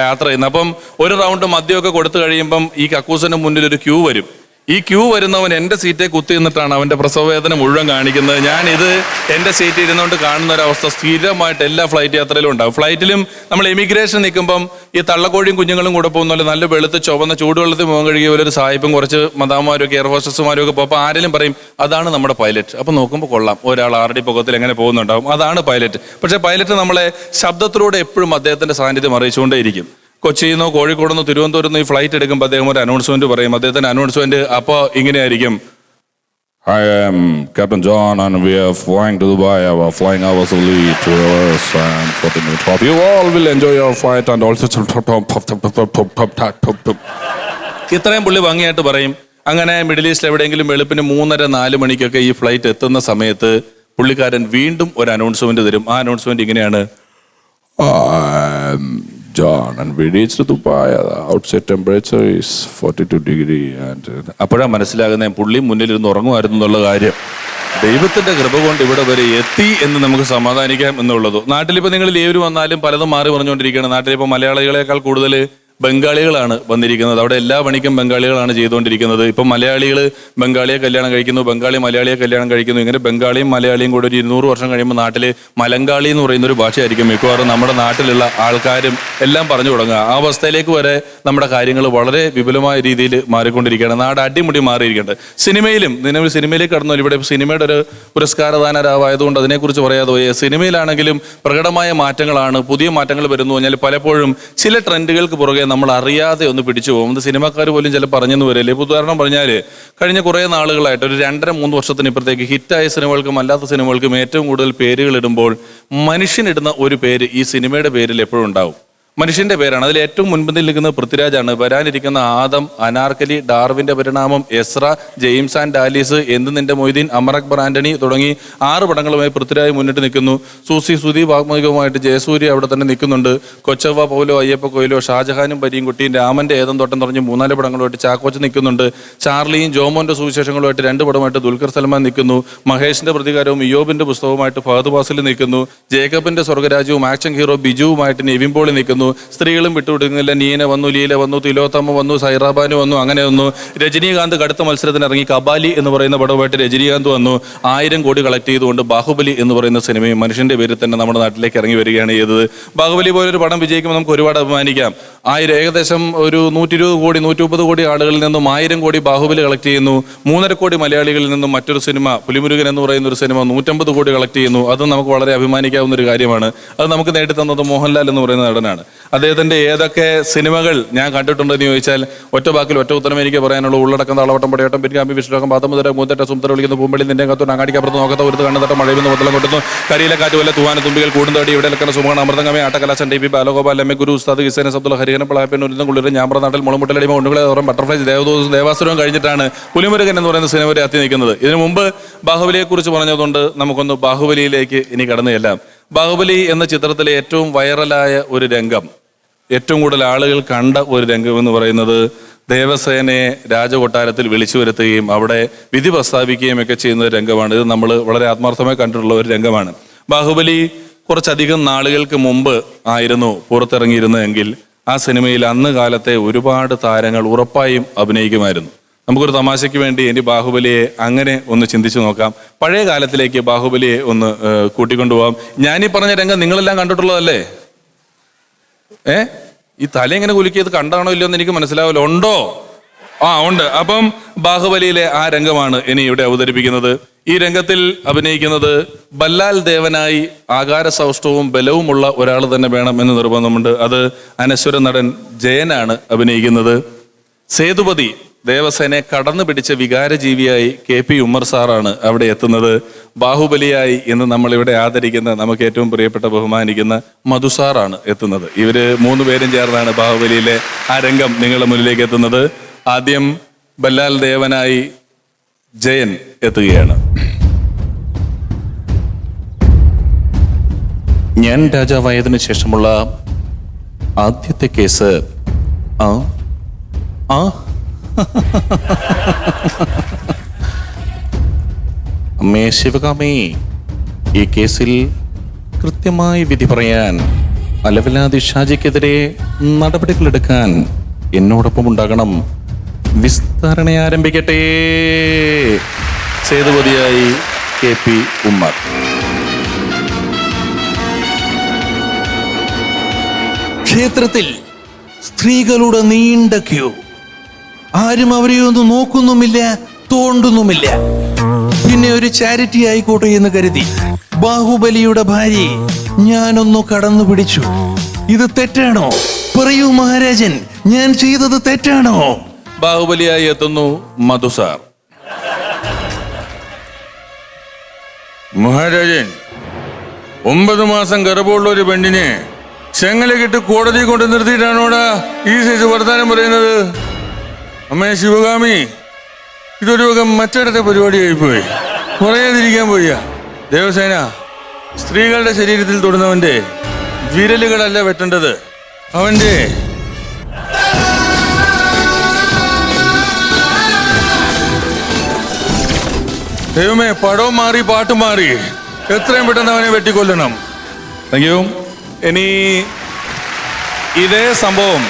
യാത്ര ചെയ്യുന്നത്. അപ്പം ഒരു റൗണ്ട് മദ്യമൊക്കെ കൊടുത്തു കഴിയുമ്പം ഈ കക്കൂസിന്റെ മുന്നിൽ ഒരു ക്യൂ വരും. ഈ ക്യൂ വരുന്നവൻ എൻ്റെ സീറ്റേ കുത്തി നിന്നിട്ടാണ് അവൻ്റെ പ്രസവവേദന മുഴുവൻ കാണിക്കുന്നത്. ഞാനിത് എൻ്റെ സീറ്റ് ഇരുന്നുകൊണ്ട് കാണുന്ന ഒരവസ്ഥ സ്ഥിരമായിട്ട് എല്ലാ ഫ്ലൈറ്റ് യാത്രയിലും ഉണ്ടാകും. ഫ്ലൈറ്റിലും നമ്മൾ എമിഗ്രേഷൻ നിൽക്കുമ്പം ഈ തള്ളക്കോഴിയും കുഞ്ഞുങ്ങളും കൂടെ പോകുന്നല്ലോ, നല്ല വെളുത്ത് ചുവന്ന ചൂടുവെള്ളത്തിൽ മുഖം കഴുകിയ ഒരു സായിപ്പും കുറച്ച് മദാമാരും ഒക്കെ എയർ ഹോസ്റ്റസുമാരും ഒക്കെ പോകുമ്പോൾ ആരെങ്കിലും പറയും അതാണ് നമ്മുടെ പൈലറ്റ്. അപ്പം നോക്കുമ്പോൾ കൊള്ളാം, ഒരാൾ 6 അടി പൊക്കത്തിൽ എങ്ങനെ പോകുന്നുണ്ടാവും, അതാണ് പൈലറ്റ്. പക്ഷേ പൈലറ്റ് നമ്മളെ ശബ്ദത്തിലൂടെ എപ്പോഴും അദ്ദേഹത്തിൻ്റെ സാന്നിധ്യം അറിയിച്ചുകൊണ്ടേയിരിക്കും. കൊച്ചിയിൽ നിന്നോ കോഴിക്കോട് നിന്നോ തിരുവനന്തപുരത്ത് നിന്ന് ഈ ഫ്ലൈറ്റ് എടുക്കുമ്പോൾ അദ്ദേഹം ഒരു അനൗൺസ്മെന്റ് പറയും. അദ്ദേഹത്തിന്റെ അനൗൺസ്മെന്റ് അപ്പോൾ ഇങ്ങനെയായിരിക്കും: I am Captain John and we are flying to Dubai. Our flying hours will be 2 hours and 40 minutes. You all will enjoy your flight and also ഇത്രയും പുള്ളി ഭംഗിയായിട്ട് പറയും. അങ്ങനെ മിഡിൽ ഈസ്റ്റ് എവിടെയെങ്കിലും വെളുപ്പിന് 3:30-4 മണിക്കൊക്കെ ഈ ഫ്ലൈറ്റ് എത്തുന്ന സമയത്ത് പുള്ളിക്കാരൻ വീണ്ടും ഒരു അനൗൺസ്മെന്റ് തരും. ആ അനൗൺസ്മെന്റ് ഇങ്ങനെയാണ്: John and we reached Dubai. The outside temperature is 42 degrees and അപ്പോഴാണ് മനസ്സിലാകുന്ന പുള്ളി മുന്നിലിരുന്ന് ഉറങ്ങുമായിരുന്നു എന്നുള്ള കാര്യം. ദൈവത്തിന്റെ കൃപ കൊണ്ട് ഇവിടെ വരെ എത്തി എന്ന് നമുക്ക് സമാധാനിക്കാം എന്നുള്ളൂ. നാട്ടിലിപ്പോൾ നിങ്ങൾ ലീവിന് വന്നാലും പലതും മാറി പറഞ്ഞുകൊണ്ടിരിക്കുകയാണ്. നാട്ടിലിപ്പോൾ മലയാളികളെക്കാൾ കൂടുതൽ ബംഗാളികളാണ് വന്നിരിക്കുന്നത്. അവിടെ എല്ലാ പണിക്കും ബംഗാളികളാണ് ചെയ്തുകൊണ്ടിരിക്കുന്നത്. ഇപ്പം മലയാളികൾ ബംഗാളിയെ കല്യാണം കഴിക്കുന്നു, ബംഗാളി മലയാളിയെ കല്യാണം കഴിക്കുന്നു. ഇങ്ങനെ ബംഗാളിയും മലയാളിയും കൂടെ ഒരു 200 വർഷം കഴിയുമ്പോൾ നാട്ടിൽ മലങ്കാളി എന്ന് പറയുന്ന ഒരു ഭാഷയായിരിക്കും മിക്കവാറും നമ്മുടെ നാട്ടിലുള്ള ആൾക്കാരും എല്ലാം പറഞ്ഞു തുടങ്ങുക. ആ അവസ്ഥയിലേക്ക് വരെ നമ്മുടെ കാര്യങ്ങൾ വളരെ വിപുലമായ രീതിയിൽ മാറിക്കൊണ്ടിരിക്കുകയാണ്. നാട് അടിമുടി മാറിയിരിക്കുന്നുണ്ട്. സിനിമയിലും നിലവിൽ സിനിമയിലേക്ക് കടന്നു. ഇവിടെ സിനിമയുടെ ഒരു പുരസ്കാരദാനരാവായതുകൊണ്ട് അതിനെക്കുറിച്ച് പറയാതെ പോയി. സിനിമയിലാണെങ്കിലും പ്രകടമായ മാറ്റങ്ങളാണ്, പുതിയ മാറ്റങ്ങൾ വരുന്നു പറഞ്ഞാൽ പലപ്പോഴും ചില ട്രെൻഡുകൾക്ക് പുറകെ നമ്മൾ അറിയാതെ ഒന്ന് പിടിച്ചു പോകും. ഇത് സിനിമാക്കാർ പോലും ചില പറഞ്ഞെന്ന് വരില്ലേ. ഇപ്പോൾ ഉദാഹരണം പറഞ്ഞാൽ കഴിഞ്ഞ കുറേ നാളുകളായിട്ട് ഒരു 2-3 വർഷത്തിന് ഇപ്പുറത്തേക്ക് ഹിറ്റായ സിനിമകൾക്കും അല്ലാത്ത സിനിമകൾക്കും ഏറ്റവും കൂടുതൽ പേരുകൾ ഇടുമ്പോൾ മനുഷ്യനിടുന്ന ഒരു പേര് ഈ സിനിമയുടെ പേരിൽ എപ്പോഴും ഉണ്ടാവും. മനുഷ്യന്റെ പേരാണ്. അതിൽ ഏറ്റവും മുൻപന്തിൽ നിൽക്കുന്നത് പൃഥ്വിരാജാണ്. വരാനിരിക്കുന്ന ആദം, അനാർക്കലി, ഡാർവിന്റെ പരിണാമം, എസ്ര, ജെയിംസ് ആൻഡ് ആലീസ്, എന്ത് നിന്റെ മൊയ്തീൻ, അമർ അക്ബർ ആന്റണി തുടങ്ങി 6 പടങ്ങളുമായി പൃഥ്വിരാജ് മുന്നിട്ട് നിൽക്കുന്നു. സൂസി സുധി വാഗ്മതികവുമായിട്ട് ജയസൂര്യ അവിടെ തന്നെ നിൽക്കുന്നുണ്ട്. കൊച്ചവ്വ, പൗലോ, അയ്യപ്പ കൊയിലോ, ഷാജഹാനും പരിയും രാമന്റെ ഏതം തോട്ടം തുടങ്ങി 3-4 പടങ്ങളുമായിട്ട് ചാക്കോച്ച് നിൽക്കുന്നുണ്ട്. ചാർലിയും ജോമോന്റെ സുവിശേഷങ്ങളുമായിട്ട് 2 പടമായിട്ട് ദുൽഖർ സൽമാൻ നിൽക്കുന്നു. മഹേഷിന്റെ പ്രതികാരവും ഇയോബിന്റെ പുസ്തകവുമായിട്ട് ഫഹദ് ഫാസിൽ നിൽക്കുന്നു. ജേക്കബിന്റെ സ്വർഗരാജ്യവും ആക്ഷൻ ഹീറോ ബിജുവുമായിട്ട് നിവിൻ പോളി നിൽക്കുന്നു. സ്ത്രീകളും വിട്ടുകൊടുക്കുന്നില്ല. നീന വന്നു, ലീല വന്നു, തിലോത്തമ്മ വന്നു, സൈറാബാനു വന്നു, അങ്ങനെ വന്നു. രജനീകാന്ത് കടുത്ത മത്സരത്തിന് ഇറങ്ങി. കബാലി എന്ന് പറയുന്ന പടവുമായിട്ട് രജനീകാന്ത് വന്നു. 1000 കോടി കളക്ട് ചെയ്തുകൊണ്ട് ബാഹുബലി എന്ന് പറയുന്ന സിനിമയും മനുഷ്യന്റെ പേരിൽ തന്നെ നമ്മുടെ നാട്ടിലേക്ക് ഇറങ്ങി വരികയാണ് ചെയ്തത്. ബാഹുബലി പോലൊരു പടം വിജയിക്കുമ്പോൾ നമുക്ക് ഒരുപാട് അഭിമാനിക്കാം. ഏകദേശം ഒരു 120 കോടി 130 കോടി ആളുകളിൽ നിന്നും 1000 കോടി ബാഹുബലി കളക്ട് ചെയ്യുന്നു. 3.5 കോടി മലയാളികളിൽ നിന്നും മറ്റൊരു സിനിമ പുലിമുരുകൻ എന്ന് പറയുന്ന ഒരു സിനിമ 150 കോടി കളക്ട് ചെയ്യുന്നു. അത് നമുക്ക് വളരെ അഭിമാനിക്കാവുന്ന ഒരു കാര്യമാണ്. അത് നമുക്ക് നേടിത്തന്നത് മോഹൻലാൽ എന്ന് പറയുന്ന നടനാണ്. അദ്ദേഹത്തിന്റെ ഏതൊക്കെ സിനിമകൾ ഞാൻ കണ്ടിട്ടുണ്ടെന്ന് ചോദിച്ചാൽ ഒറ്റ വാക്കിൽ ഒറ്റ ഉത്തരം എനിക്ക് പറയാനുള്ള ഉള്ളടക്കം, താളവട്ടം, പടയോട്ടം, പെരിക്കാമ്പി, വിഷ്ണുക്കം, പാത്തമുതര, മൂത്തറ്റ, സുന്തര വിളിക്കുന്ന പൂമ്പള്ളി, നിന്റെ കത്തു, അങ്ങാടിക്കപ്പുറത്ത് നോക്കത്ത ഒരു കണ്ണത്തട്ട, മഴയുന്ന മുതലം കൊട്ടുന്നു, കരിയിലെ കാറ്റ് പോലെ തൂവാന തുമ്പികൾ കൂടുന്തോടി, ഇവിടെ ലക്കണ സുമണ, അമൃതങ്ങമേ, ആട്ടകലാശൻ, T P Balagopal, M A Guru, Ustad Hussain, Abdul Hariharan, പളാപ്പൻ, ഉരുന്ന കുളിർ, ഞാമ്പ്ര നാട്ടിൽ, മുളമുട്ടലടിമ, ഉണ്ടുകളെ ഓരം, ബട്ടർഫ്ലൈ, ദേവാസുരവും കഴിഞ്ഞിട്ടാണ് പുലിമുരുകൻ എന്ന് പറയുന്ന സിനിമ വരെ എത്തി നിൽക്കുന്നത്. ഇതിനു മുമ്പ് ബാഹുബലിയെ കുറിച്ച് പറഞ്ഞതുകൊണ്ട് നമുക്കൊന്ന് ബാഹുബലിയിലേക്ക് ഇനി കടന്നു ചെല്ലാം. ബാഹുബലി എന്ന ചിത്രത്തിലെ ഏറ്റവും വൈറലായ ഒരു രംഗം, ഏറ്റവും കൂടുതൽ ആളുകൾ കണ്ട ഒരു രംഗം എന്ന് പറയുന്നത് ദേവസേനയെ രാജകൊട്ടാരത്തിൽ വിളിച്ചു വരുത്തുകയും അവിടെ വിധി പ്രസ്താവിക്കുകയും ഒക്കെ ചെയ്യുന്ന ഒരു രംഗമാണ്. ഇത് നമ്മൾ വളരെ ആത്മാർത്ഥമായി കണ്ടിട്ടുള്ള ഒരു രംഗമാണ്. ബാഹുബലി കുറച്ചധികം നാളുകൾക്ക് മുമ്പ് ആയിരുന്നു പുറത്തിറങ്ങിയിരുന്നതെങ്കിൽ ആ സിനിമയിൽ അന്ന് കാലത്തെ ഒരുപാട് താരങ്ങൾ ഉറപ്പായും അഭിനയിക്കുമായിരുന്നു. നമുക്കൊരു തമാശയ്ക്ക് വേണ്ടി ഇനി ബാഹുബലിയെ അങ്ങനെ ഒന്ന് ചിന്തിച്ചു നോക്കാം. പഴയ കാലത്തിലേക്ക് ബാഹുബലിയെ ഒന്ന് കൂട്ടിക്കൊണ്ടുപോകാം. ഞാനീ പറഞ്ഞ രംഗം നിങ്ങളെല്ലാം കണ്ടിട്ടുള്ളതല്ലേ? ഈ തല ഇങ്ങനെ കുലുക്കിയത് കണ്ടാണോ ഇല്ലയോ എന്ന് എനിക്ക് മനസ്സിലാവില്ല. ഉണ്ടോ? ഉണ്ട്. അപ്പം ബാഹുബലിയിലെ ആ രംഗമാണ് ഇനി ഇവിടെ അവതരിപ്പിക്കുന്നത്. ഈ രംഗത്തിൽ അഭിനയിക്കുന്നത് ബല്ലാൽ ദേവനായി ആകാര സൗഷ്ഠവും ബലവുമുള്ള ഒരാൾ തന്നെ വേണം എന്ന് നിർബന്ധമുണ്ട്. അത് അനശ്വര നടൻ ജയനാണ് അഭിനയിക്കുന്നത്. സേതുപതി ദേവസേനയെ കടന്നു പിടിച്ച വികാരജീവിയായി KP ഉമ്മർ സാറാണ് അവിടെ എത്തുന്നത്. ബാഹുബലിയായി എന്ന് നമ്മളിവിടെ ആദരിക്കുന്ന, നമുക്ക് ഏറ്റവും പ്രിയപ്പെട്ട ബഹുമാനിക്കുന്ന മധുസാറാണ് എത്തുന്നത്. ഇവര് 3 പേരും ചേർന്നാണ് ബാഹുബലിയിലെ ആ രംഗം നിങ്ങളുടെ മുന്നിലേക്ക് എത്തുന്നത്. ആദ്യം ബല്ലാൽ ദേവനായി ജയൻ എത്തുകയാണ്. ഞാൻ രാജാവായതിനു ശേഷമുള്ള ആദ്യത്തെ കേസ് അമ്മേ ശിവകാമി, ഈ കേസിൽ കൃത്യമായി വിധി പറയാൻ അലവലാതി ഷാജിക്കെതിരെ നടപടികളെടുക്കാൻ എന്നോടൊപ്പം ഉണ്ടാകണം. വിസ്തരണ ആരംഭിക്കട്ടെ. സേതുപതിയായി KP ഉമ്മർ. ക്ഷേത്രത്തിൽ സ്ത്രീകളുടെ നീണ്ട ക്യൂ. ആരും അവരെ ഒന്നും നോക്കുന്നുമില്ല, തോണ്ടുന്നുമില്ല. പിന്നെ ഒരു ചാരിറ്റി ആയിക്കോട്ടെ എന്ന് കരുതി ബാഹുബലിയുടെ ഭാര്യയെ ഞാനൊന്നു കടന്നു പിടിച്ചു. ഇത് തെറ്റാണോ? പറയൂ മഹാരാജൻ, ഞാൻ ചെയ്തത് തെറ്റാണോ? ബാഹുബലിയായി എത്തുന്നു മധുസാർ. മഹാരാജൻ, 9 മാസം ഗർഭമുള്ള ഒരു പെണ്ണിനെ ചെങ്ങലക്കിട്ട് കോടതി കൊണ്ട് നിർത്തിയിട്ടാണോടാ ഈ സൈസ് വർത്താനം പറയുന്നത്? അമ്മേ ശിവകാമി, ഇതൊരു വകം മറ്റിടത്തെ പരിപാടിയായിപ്പോയി. പറയാതിരിക്കാൻ പോയ ദേവസേന, സ്ത്രീകളുടെ ശരീരത്തിൽ തൊടുന്നവന്റെ വിരലുകളല്ല വെട്ടേണ്ടത്, അവന്റെ ദൈവമേ, പടവും മാറി പാട്ടും മാറി, എത്രയും പെട്ടെന്ന് അവനെ വെട്ടിക്കൊല്ലണം. Thank you. ഇനി ഇതേ സംഭവം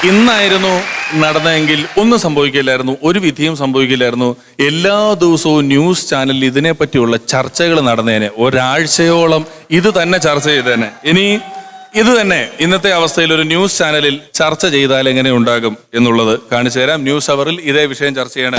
ഇന്നായിരുന്നു നടന്നതെങ്കിൽ ഒന്നും സംഭവിക്കില്ലായിരുന്നു, ഒരു വിധിയും സംഭവിക്കില്ലായിരുന്നു. എല്ലാ ദിവസവും ന്യൂസ് ചാനലിൽ ഇതിനെപ്പറ്റിയുള്ള ചർച്ചകൾ നടന്നേനെ. ഒരാഴ്ചയോളം ഇത് തന്നെ ചർച്ച ചെയ്തേനെ. ഇനി ഇത് തന്നെ ഇന്നത്തെ അവസ്ഥയിൽ ഒരു ന്യൂസ് ചാനലിൽ ചർച്ച ചെയ്താൽ എങ്ങനെ ഉണ്ടാകും എന്നുള്ളത് കാണിച്ചു തരാം. ന്യൂസ് അവറിൽ ഇതേ വിഷയം ചർച്ച ചെയ്യണം.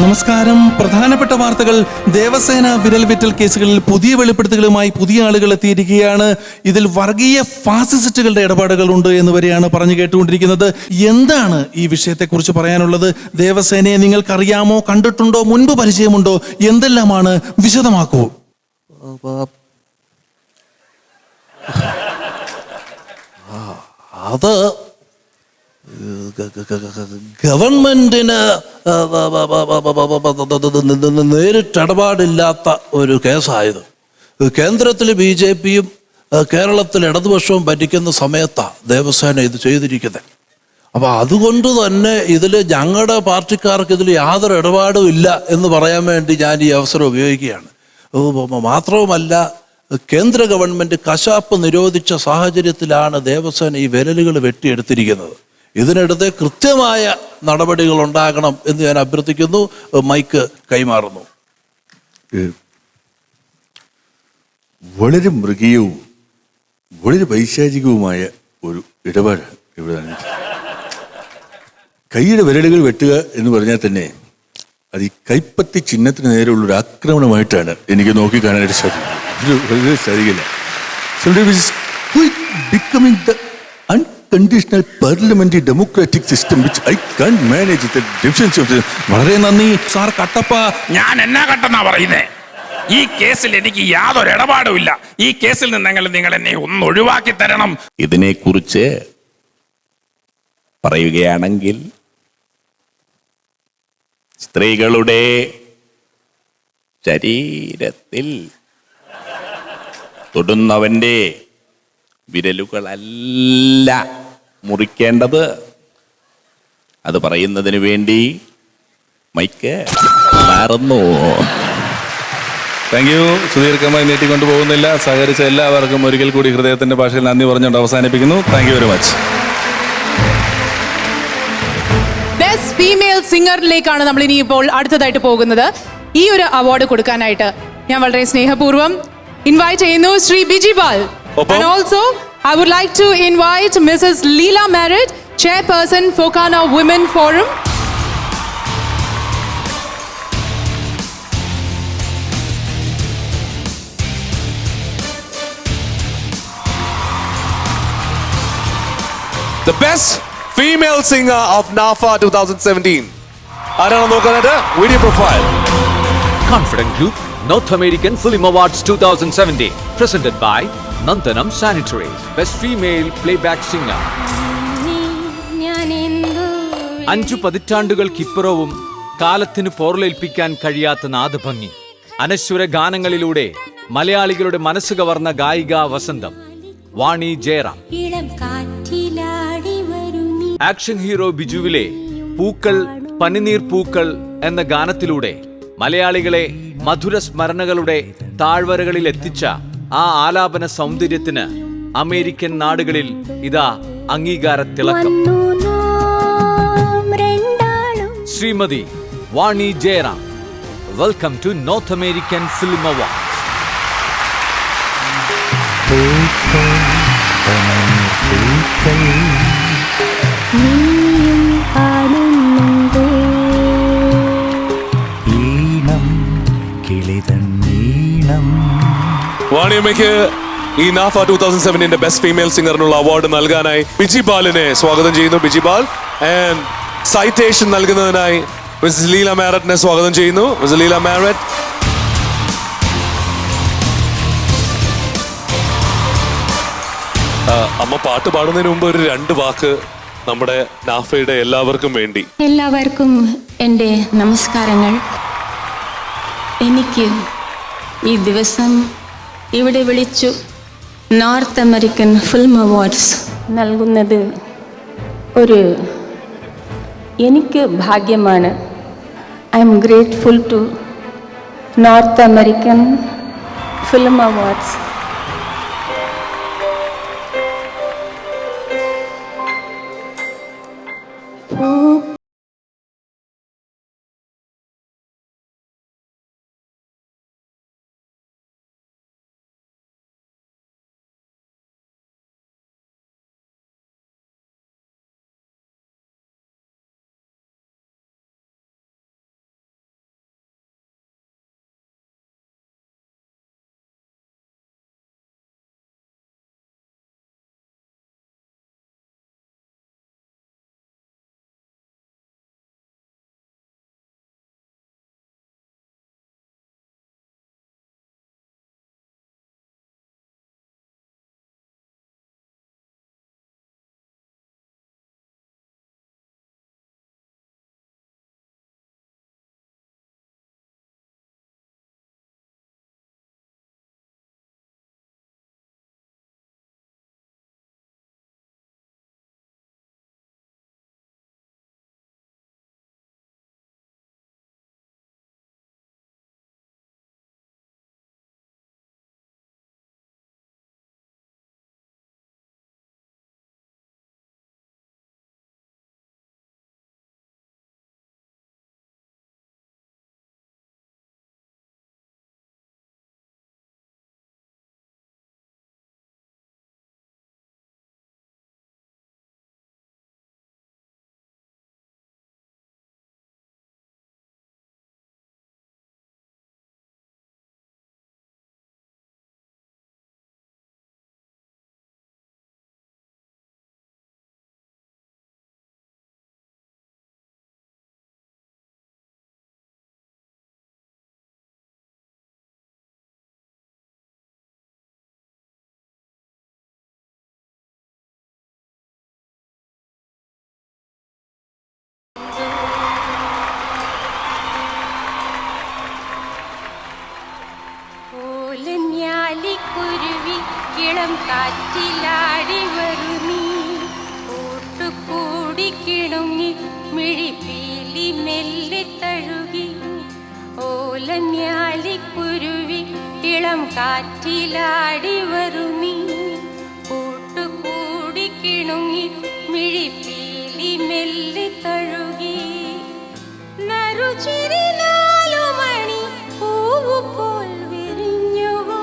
നമസ്കാരം. പ്രധാനപ്പെട്ട വാർത്തകൾ. ദേവസേന വിരൽ വിറ്റൽ കേസുകളിൽ പുതിയ വെളിപ്പെടുത്തലുമായി പുതിയ ആളുകൾ എത്തിയിരിക്കുകയാണ്. ഇതിൽ വർഗീയ ഫാസിസ്റ്റുകളുടെ ഇടപാടുകളുണ്ട് എന്ന് വരെയാണ് പറഞ്ഞു കേട്ടുകൊണ്ടിരിക്കുന്നത്. എന്താണ് ഈ വിഷയത്തെക്കുറിച്ച് പറയാനുള്ളത്? ദേവസേനയെ നിങ്ങൾക്കറിയാമോ, കണ്ടിട്ടുണ്ടോ, മുൻപ് പരിചയമുണ്ടോ, എന്തെല്ലാമാണ്? വിശദമാക്കൂ. അത് ഗവൺമെന്റിന് നേരിട്ടിടപാടില്ലാത്ത ഒരു കേസായത്. കേന്ദ്രത്തിൽ BJPയും കേരളത്തിൽ ഇടതുപക്ഷവും ഭരിക്കുന്ന സമയത്താണ് ദേവസേന ഇത് ചെയ്തിരിക്കുന്നത്. അപ്പം അതുകൊണ്ട് തന്നെ ഇതിൽ ഞങ്ങളുടെ പാർട്ടിക്കാർക്ക് ഇതിൽ യാതൊരു ഇടപാടും ഇല്ല എന്ന് പറയാൻ വേണ്ടി ഞാൻ ഈ അവസരം ഉപയോഗിക്കുകയാണ്. മാത്രവുമല്ല, കേന്ദ്ര ഗവൺമെന്റ് കശാപ്പ് നിരോധിച്ച സാഹചര്യത്തിലാണ് ദേവസേന ഈ വിരലുകൾ വെട്ടിയെടുത്തിരിക്കുന്നത്. ഇതിനെടുത്ത് കൃത്യമായ നടപടികൾ ഉണ്ടാകണം എന്ന് ഞാൻ അഭ്യർത്ഥിക്കുന്നു. മൈക്ക് കൈമാറുന്നു. വളരെ മൃഗീയവും വളരെ വൈശാചികവുമായ ഒരു ഇടപാടാണ് ഇവിടെ. കൈയുടെ വിരലുകൾ വെട്ടുക എന്ന് പറഞ്ഞാൽ തന്നെ അത് ഈ കൈപ്പത്തി ചിഹ്നത്തിന് നേരെയുള്ളൊരു ആക്രമണമായിട്ടാണ് എനിക്ക് നോക്കിക്കാണാനായിട്ട് സാധിക്കുന്നത്. വളരെ സാധിക്കില്ല. Becoming the unconditional parliamentary democratic system which I can't manage the deficiency of the... വളരെ നന്ദി സാർ. കട്ടപ്പ, ഞാൻ എന്നാ കട്ടെന്നാ പറയുന്നേ? ഈ കേസിൽ എനിക്ക് യാതൊരു ഇടപാടുമില്ല. ഈ കേസിൽ നിന്ന് നിങ്ങൾ എന്നെ ഒന്ന് ഒഴിവാക്കി തരണം. ഇതിനെക്കുറിച്ച് പറയുകയാണെങ്കിൽ സ്ത്രീകളുടെ ശരീരത്തിൽ തൊടുന്നവന്റെ വിരലുകളല്ല മുറിക്കേണ്ടത്. അത് പറയുന്നതിന് വേണ്ടി മൈക്ക് മാറുന്നു. Thank you. സുദീർഘമായി നീട്ടിക്കൊണ്ടു പോകുന്നില്ല. സഹകരിച്ച എല്ലാവർക്കും ഒരിക്കൽ കൂടി ഹൃദയത്തിന്റെ ഭാഷയിൽ നന്ദി പറഞ്ഞുകൊണ്ട് അവസാനിപ്പിക്കുന്നു. Thank you very much. Best female സിംഗറിലേക്കാണ് നമ്മൾ ഇനിയിപ്പോൾ അടുത്തതായിട്ട് പോകുന്നത്. ഈ ഒരു അവാർഡ് കൊടുക്കാനായിട്ട് ഞാൻ വളരെ സ്നേഹപൂർവ്വം ഇൻവൈറ്റ് ചെയ്യുന്നു Shri Bijibal. And also I would like to invite Mrs. Leela Merritt, Chairperson Fokana Women Forum. The best female singer of NAFA 2017. ആരാണ് നോക്കാനായിട്ട്? Video profile. Confident Group North American Film Awards 2017 presented by Nandanam Sanitaries. Best Female Playback Singer. 5 പതിറ്റാണ്ടുകൾക്കിപ്പുറവും കാലത്തിന് പോർലേൽപ്പിക്കാൻ കഴിയാത്ത നാദഭംഗി, അനശ്വര ഗാനങ്ങളിലൂടെ മലയാളികളുടെ മനസ്സ് കവർന്ന ഗായിക വസന്തം വാണി ജയറാം. ആക്ഷൻ ഹീറോ ബിജുവിലെ പൂക്കൾ പനിനീർ പൂക്കൾ എന്ന ഗാനത്തിലൂടെ മലയാളികളെ മധുര സ്മരണകളുടെ താഴ്വരകളിൽ എത്തിച്ച ആ ആലാപന സൗന്ദര്യത്തിന് അമേരിക്കൻ നാടുകളിൽ ഇതാ അംഗീകാര തിളക്കം. Srimathi Vani Jayaram, welcome to north American film award. വാണിയമ്മയ്ക്ക് ഈ നാഫ 2017 ബെസ്റ്റ് ഫീമെയിൽ സിംഗറിനുള്ള അവാർഡ് നൽകാനായി ബിജിപാലിനെ സ്വാഗതം ചെയ്യുന്നു. ബിജിപാൽ ആൻഡ് സൈറ്റേഷൻ നൽകുന്നതിനായി മിസ്സസ് ലീല മാരറ്റിനെ സ്വാഗതം ചെയ്യുന്നു. മിസ്സസ് ലീല മാരറ്റ്. അമ്മ പാട്ട് പാടുന്നതിന് മുമ്പ് ഒരു 2 വാക്ക് നമ്മുടെ നാഫയുടെ എല്ലാവർക്കും വേണ്ടി. എല്ലാവർക്കും എൻ്റെ നമസ്കാരങ്ങൾ. എനിക്ക് ഈ ദിവസം ഇവിടെ വിളിച്ചു നോർത്ത് അമേരിക്കൻ ഫിലിം അവാർഡ്സ് നൽകുന്നത് എനിക്ക് ഭാഗ്യമാണ്. I'm grateful to north American film awards. ഇളം കാറ്റിലാടി വരൂ നീ കൂട്ടുകൂടി കിണുങ്ങി മിഴിപ്പീലി മെല്ലെ തഴുകി ഓലഞ്ഞാലിക്കുരുവി ഇളം കാറ്റിലാടി വരൂ നീ കൂട്ടുകൂടി കിണുങ്ങി മിഴിപ്പീലി മെല്ലെ തഴുകി നറുചിരി നാലുമണി പൂവു പോൽ വിരിഞ്ഞുവോ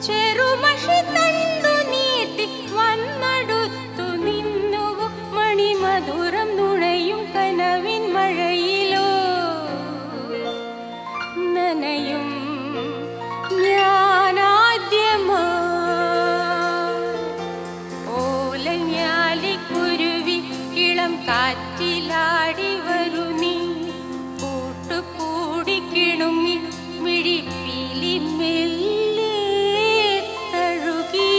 ചെറുമഷി തണ്ടു നീട്ടി വന്നടുത്തു നിന്നുവോ മണിമധുരം നുണയും കനവിൻ മഴയിലോ നനയും ഞാനാദ്യമാ ഓലഞ്ഞാലിക്കുരുവി ഇളം കാറ്റിലാടി വരൂ നീ കൂട്ടുകൂടി കിണുങ്ങി മിഴിപ്പീലി മെല്ലെ തഴുകി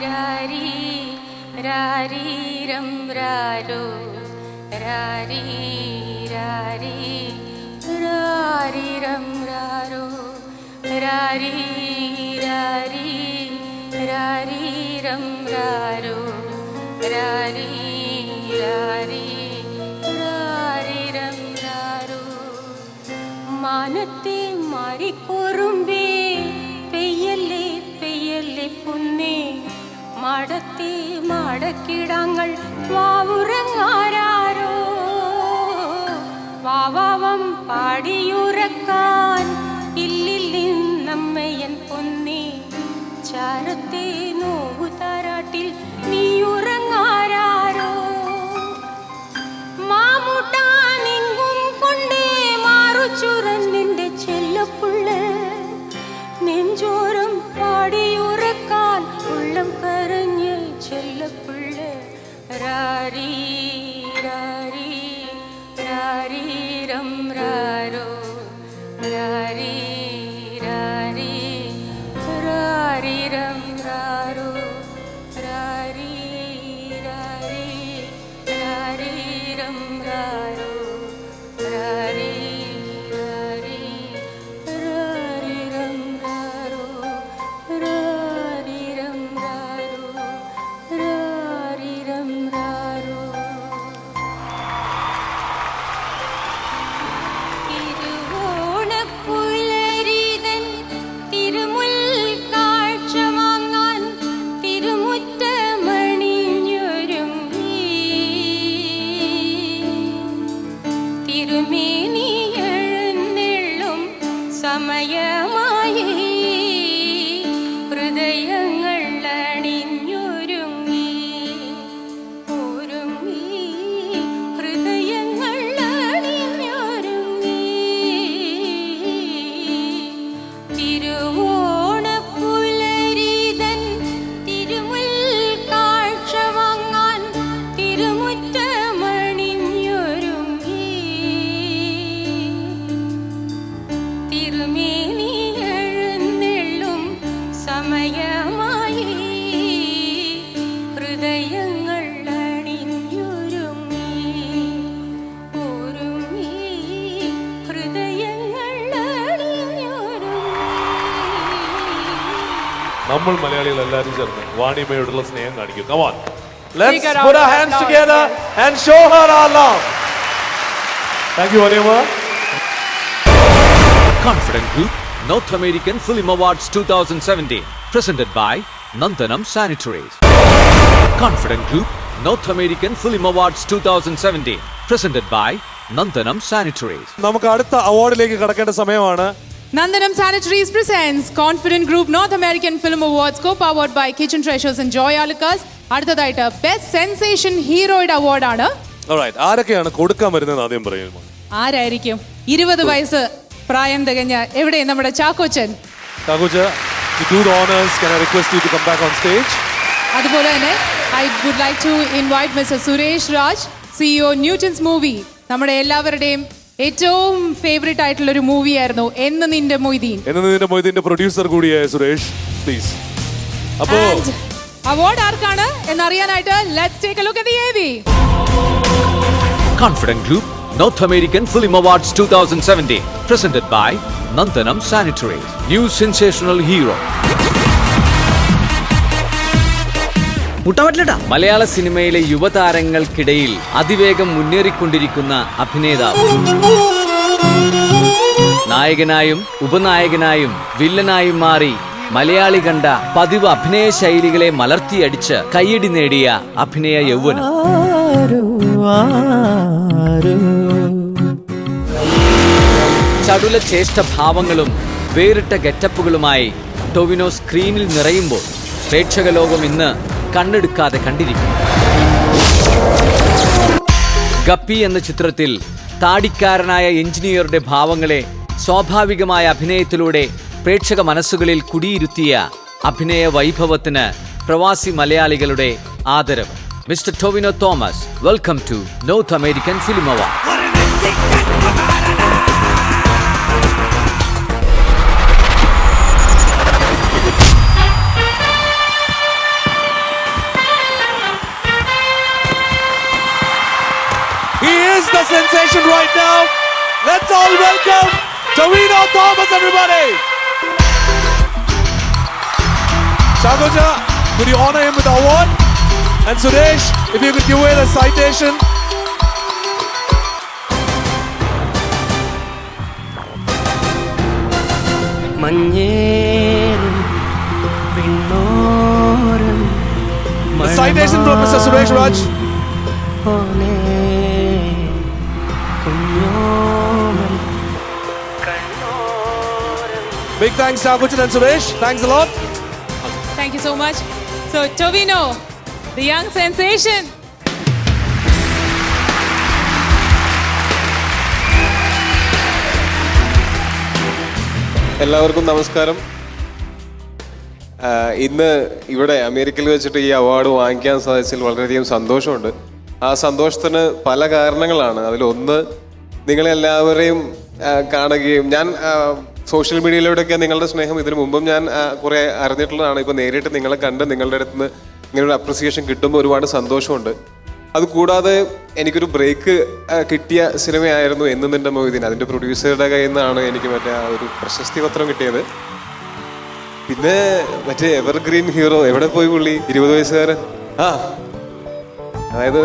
രാരീ രാരീരം രാരോ രാരീ രാരീ രാരീരം രാരോ രാരീ രാരീ രാരീരം രാരോ രാരീ രാരീ രാരീരം രാരോ മാനത്തെ മാറിക്കുറുമ്പേ പെയ്യല്ലേ പെയ്യല്ലേ പൊന്നേ മാടത്തെ മാടക്കിടങ്ങൾ വാവുറങ്ങാരോ വാവാവം പാടിയുറക്കാൻ ഇല്ലില്ലമ്മയൻ പൊന്നേ ചാരത്തെ നോവു താരാട്ടിൽ നീ ഉറങ്ങാരോ മാമുട്ടാനെങ്കും കൊണ്ടേ മാറുചുറന്നിന്റെ ചെല്ലപ്പുള്ള നെഞ്ചോരം പാടിയുറക്കാൻ ഉള്ളം കരഞ്ഞ് ചെല്ലപ്പുള്ള രാരീ രാരീ രാരീരം രാരോ രാരീ രാരീ രാരീരം രാരോ രാരീ രാരീ രാരീരം രാരോ രാരീ രാരീ രാരീരം രാരോ രാരീരം രാരോ രാരീരം രാരോ തിരുവോണപ്പുലരിതൻ തിരുമുൽ കാഴ്ച വാങ്ങാൻ തിരുമുറ്റമണിഞ്ഞൊരുങ്ങി തിരുമേനി എഴുന്നെള്ളും സമയമായി ഹൃദയങ്ങൾ അണിഞ്ഞൊരുങ്ങി ഒരുങ്ങി ഹൃദയങ്ങൾ അണിഞ്ഞൊരുങ്ങി തിരുവോണപ്പുലരിതൻ തിരുമുൽ കാഴ്ച വാങ്ങാൻ തിരുമുറ്റമണിഞ്ഞൊരുങ്ങി തിരുമേനി എഴുന്നെള്ളും സമയമായി ഹൃദയങ്ങൾ അണിഞ്ഞൊരുങ്ങി ഒരുങ്ങി ഹൃദയങ്ങൾ അണിഞ്ഞൊരുങ്ങി നമ്മൾ മലയാളികൾ എല്ലാവരും ചേർന്ന് വാണിമയോടുള്ള സ്നേഹം കാണിക്കും. Come on. We Let's got put our our hands applause, together yes. and show her our love. Thank you, Vanima. Confident Group North American Film Awards 2017 presented by Nandanam Sanitaries. Confident Group North American Film Awards 2017 presented by Nandanam Sanitaries. നമുക്ക് അടുത്ത അവാർഡിലേക്ക് കടക്കേണ്ട സമയമാണ്. Nandanam Sanitaries presents Confident Group North American Film Awards co-powered by Kitchen Treasures and Joy Alucas. അടുത്തതായിട്ട് ബെസ്റ്റ് സെൻസേഷൻ ഹീറോയുടെ അവാർഡാണ്. Alright, ആരൊക്കെയാണ് കൊടുക്കാൻ വരുന്നത് ആദ്യം പറയുമോ? ആരായിരിക്കും? 20 വയസ്സ് പ്രായം തികഞ്ഞ എവിടെ നമ്മുടെ Chackochan. ചാക്കോച്ച, to do the honors, can I request you to come back on stage? അതുപോലെ തന്നെ I would like to invite Mr. Suresh Raj, CEO Newton's Movie. നമ്മുടെ എല്ലാവരുടെയും ഏറ്റവും ഫേവറേറ്റ് ആയിട്ടുള്ള ഒരു മൂവിയായിരുന്നു എന്ന് നിന്റെ മൊയ്തീൻ. എന്ന് നിന്റെ മൊയ്തീന്റെ പ്രൊഡ്യൂസർ കൂടിയായ സുരേഷ്, പ്ലീസ്. അപ്പോ അവാർഡ് ആർക്കാണ് എന്നറിയാനായിട്ട് let's take a look at the AV. Confident Group North American Film Awards 2017. Presented by Nandhanam Sanitaries. New sensational hero. മലയാള സിനിമയിലെ യുവതാരങ്ങൾക്കിടയിൽ അതിവേഗം മുന്നേറിക്കൊണ്ടിരിക്കുന്ന അഭിനേതാവ്. നായകനായും ഉപനായകനായും വില്ലനായും മാറി മലയാളി കണ്ട പതിവ് അഭിനയ ശൈലികളെ മലർത്തിയടിച്ച് കയ്യടി നേടിയ അഭിനയ യൗവനം. ചടുല ചേഷ്ടഭാവങ്ങളും വേറിട്ട ഗെറ്റപ്പുകളുമായി ടൊവിനോ സ്ക്രീനിൽ നിറയുമ്പോൾ പ്രേക്ഷക ലോകം ഇന്ന് കണ്ണെടുക്കാതെ കണ്ടിരിക്കും. ഗപ്പി എന്ന ചിത്രത്തിൽ താടിക്കാരനായ എഞ്ചിനീയറുടെ ഭാവങ്ങളെ സ്വാഭാവികമായ അഭിനയത്തിലൂടെ പ്രേക്ഷക മനസ്സുകളിൽ കുടിയിരുത്തിയ അഭിനയ വൈഭവത്തിന് പ്രവാസി മലയാളികളുടെ ആദരവ്. Mister Tovino Thomas, welcome to north American film award. He is the sensation right now. Let's all welcome Tovino Thomas, everybody. Shagoja, could you honor him with the award? And Suresh, if you could give away the citation. The citation from Mr. Suresh Raj. Big thanks, Shagujan and Suresh. Thanks a lot. Thank you so much. So, Tovino, the young sensation. എല്ലാവർക്കും നമസ്കാരം. ഇന്ന് ഇവിടെ അമേരിക്കയിൽ വെച്ചിട്ട് ഈ അവാർഡ് വാങ്ങിക്കാൻ സാധിച്ചതിൽ വളരെയധികം സന്തോഷമുണ്ട്. ആ സന്തോഷത്തിന് പല കാരണങ്ങളാണ്. അതിലൊന്ന്, നിങ്ങളെല്ലാവരെയും കാണുകയും, ഞാൻ സോഷ്യൽ മീഡിയയിലൂടെയൊക്കെ നിങ്ങളുടെ സ്നേഹം ഇതിനു മുമ്പും ഞാൻ കുറേ അറിഞ്ഞിട്ടുള്ളതാണ്. ഇപ്പോൾ നേരിട്ട് നിങ്ങളെ കണ്ട് നിങ്ങളുടെ അടുത്ത് നിന്ന് ഇങ്ങനൊരു അപ്രിസിയേഷൻ കിട്ടുമ്പോൾ ഒരുപാട് സന്തോഷമുണ്ട്. അതുകൂടാതെ എനിക്കൊരു ബ്രേക്ക് കിട്ടിയ സിനിമയായിരുന്നു എന്ന് നിന്റെ മൊയ്തീൻ. അതിൻ്റെ പ്രൊഡ്യൂസറുടെ കയ്യിൽ നിന്നാണ് എനിക്ക് മറ്റേ ആ ഒരു പ്രശസ്തി പത്രം കിട്ടിയത്. പിന്നെ മറ്റേ എവർഗ്രീൻ ഹീറോ, എവിടെ പോയി പുള്ളി, 20 വയസ്സുകാരൻ. അതായത്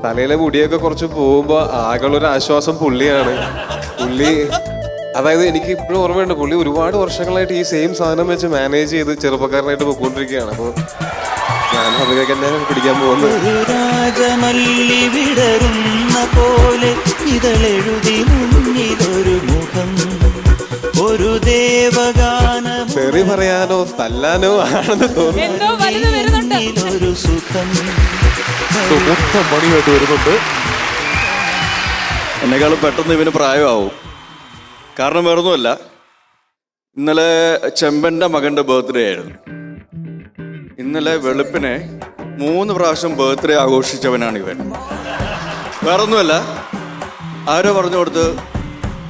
തലയിലെ മുടിയൊക്കെ കുറച്ച് പോകുമ്പോൾ ആകെയുള്ളൊരു ആശ്വാസം പുള്ളിയാണ്. പുള്ളി, അതായത് എനിക്ക് ഇപ്പോഴും ഓർമ്മയുണ്ട്, പുള്ളി ഒരുപാട് വർഷങ്ങളായിട്ട് ഈ സെയിം സാധനം വെച്ച് മാനേജ് ചെയ്ത് ചെറുപ്പക്കാരനായിട്ട് പോയിക്കൊണ്ടിരിക്കുകയാണ്. അപ്പോൾ ഞാൻ അതൊക്കെ തന്നെ പിടിക്കാൻ പോകുന്നത്. തെറി പറയാനോ തല്ലാനോ ആണെന്ന് തോന്നുന്നു. മണിയായിട്ട് വരുന്നുണ്ട്. എന്നെക്കാളും പെട്ടെന്ന് ഇവന് പ്രായമാവും. കാരണം വേറൊന്നുമല്ല, ഇന്നലെ ചെമ്പൻ്റെ മകൻ്റെ ബർത്ത്ഡേ ആയിരുന്നു. ഇന്നലെ വെളുപ്പിനെ 3 പ്രാവശ്യം ബർത്ത്ഡേ ആഘോഷിച്ചവനാണ് ഇവൻ. വേറൊന്നുമല്ല, ആരോ പറഞ്ഞു കൊടുത്ത്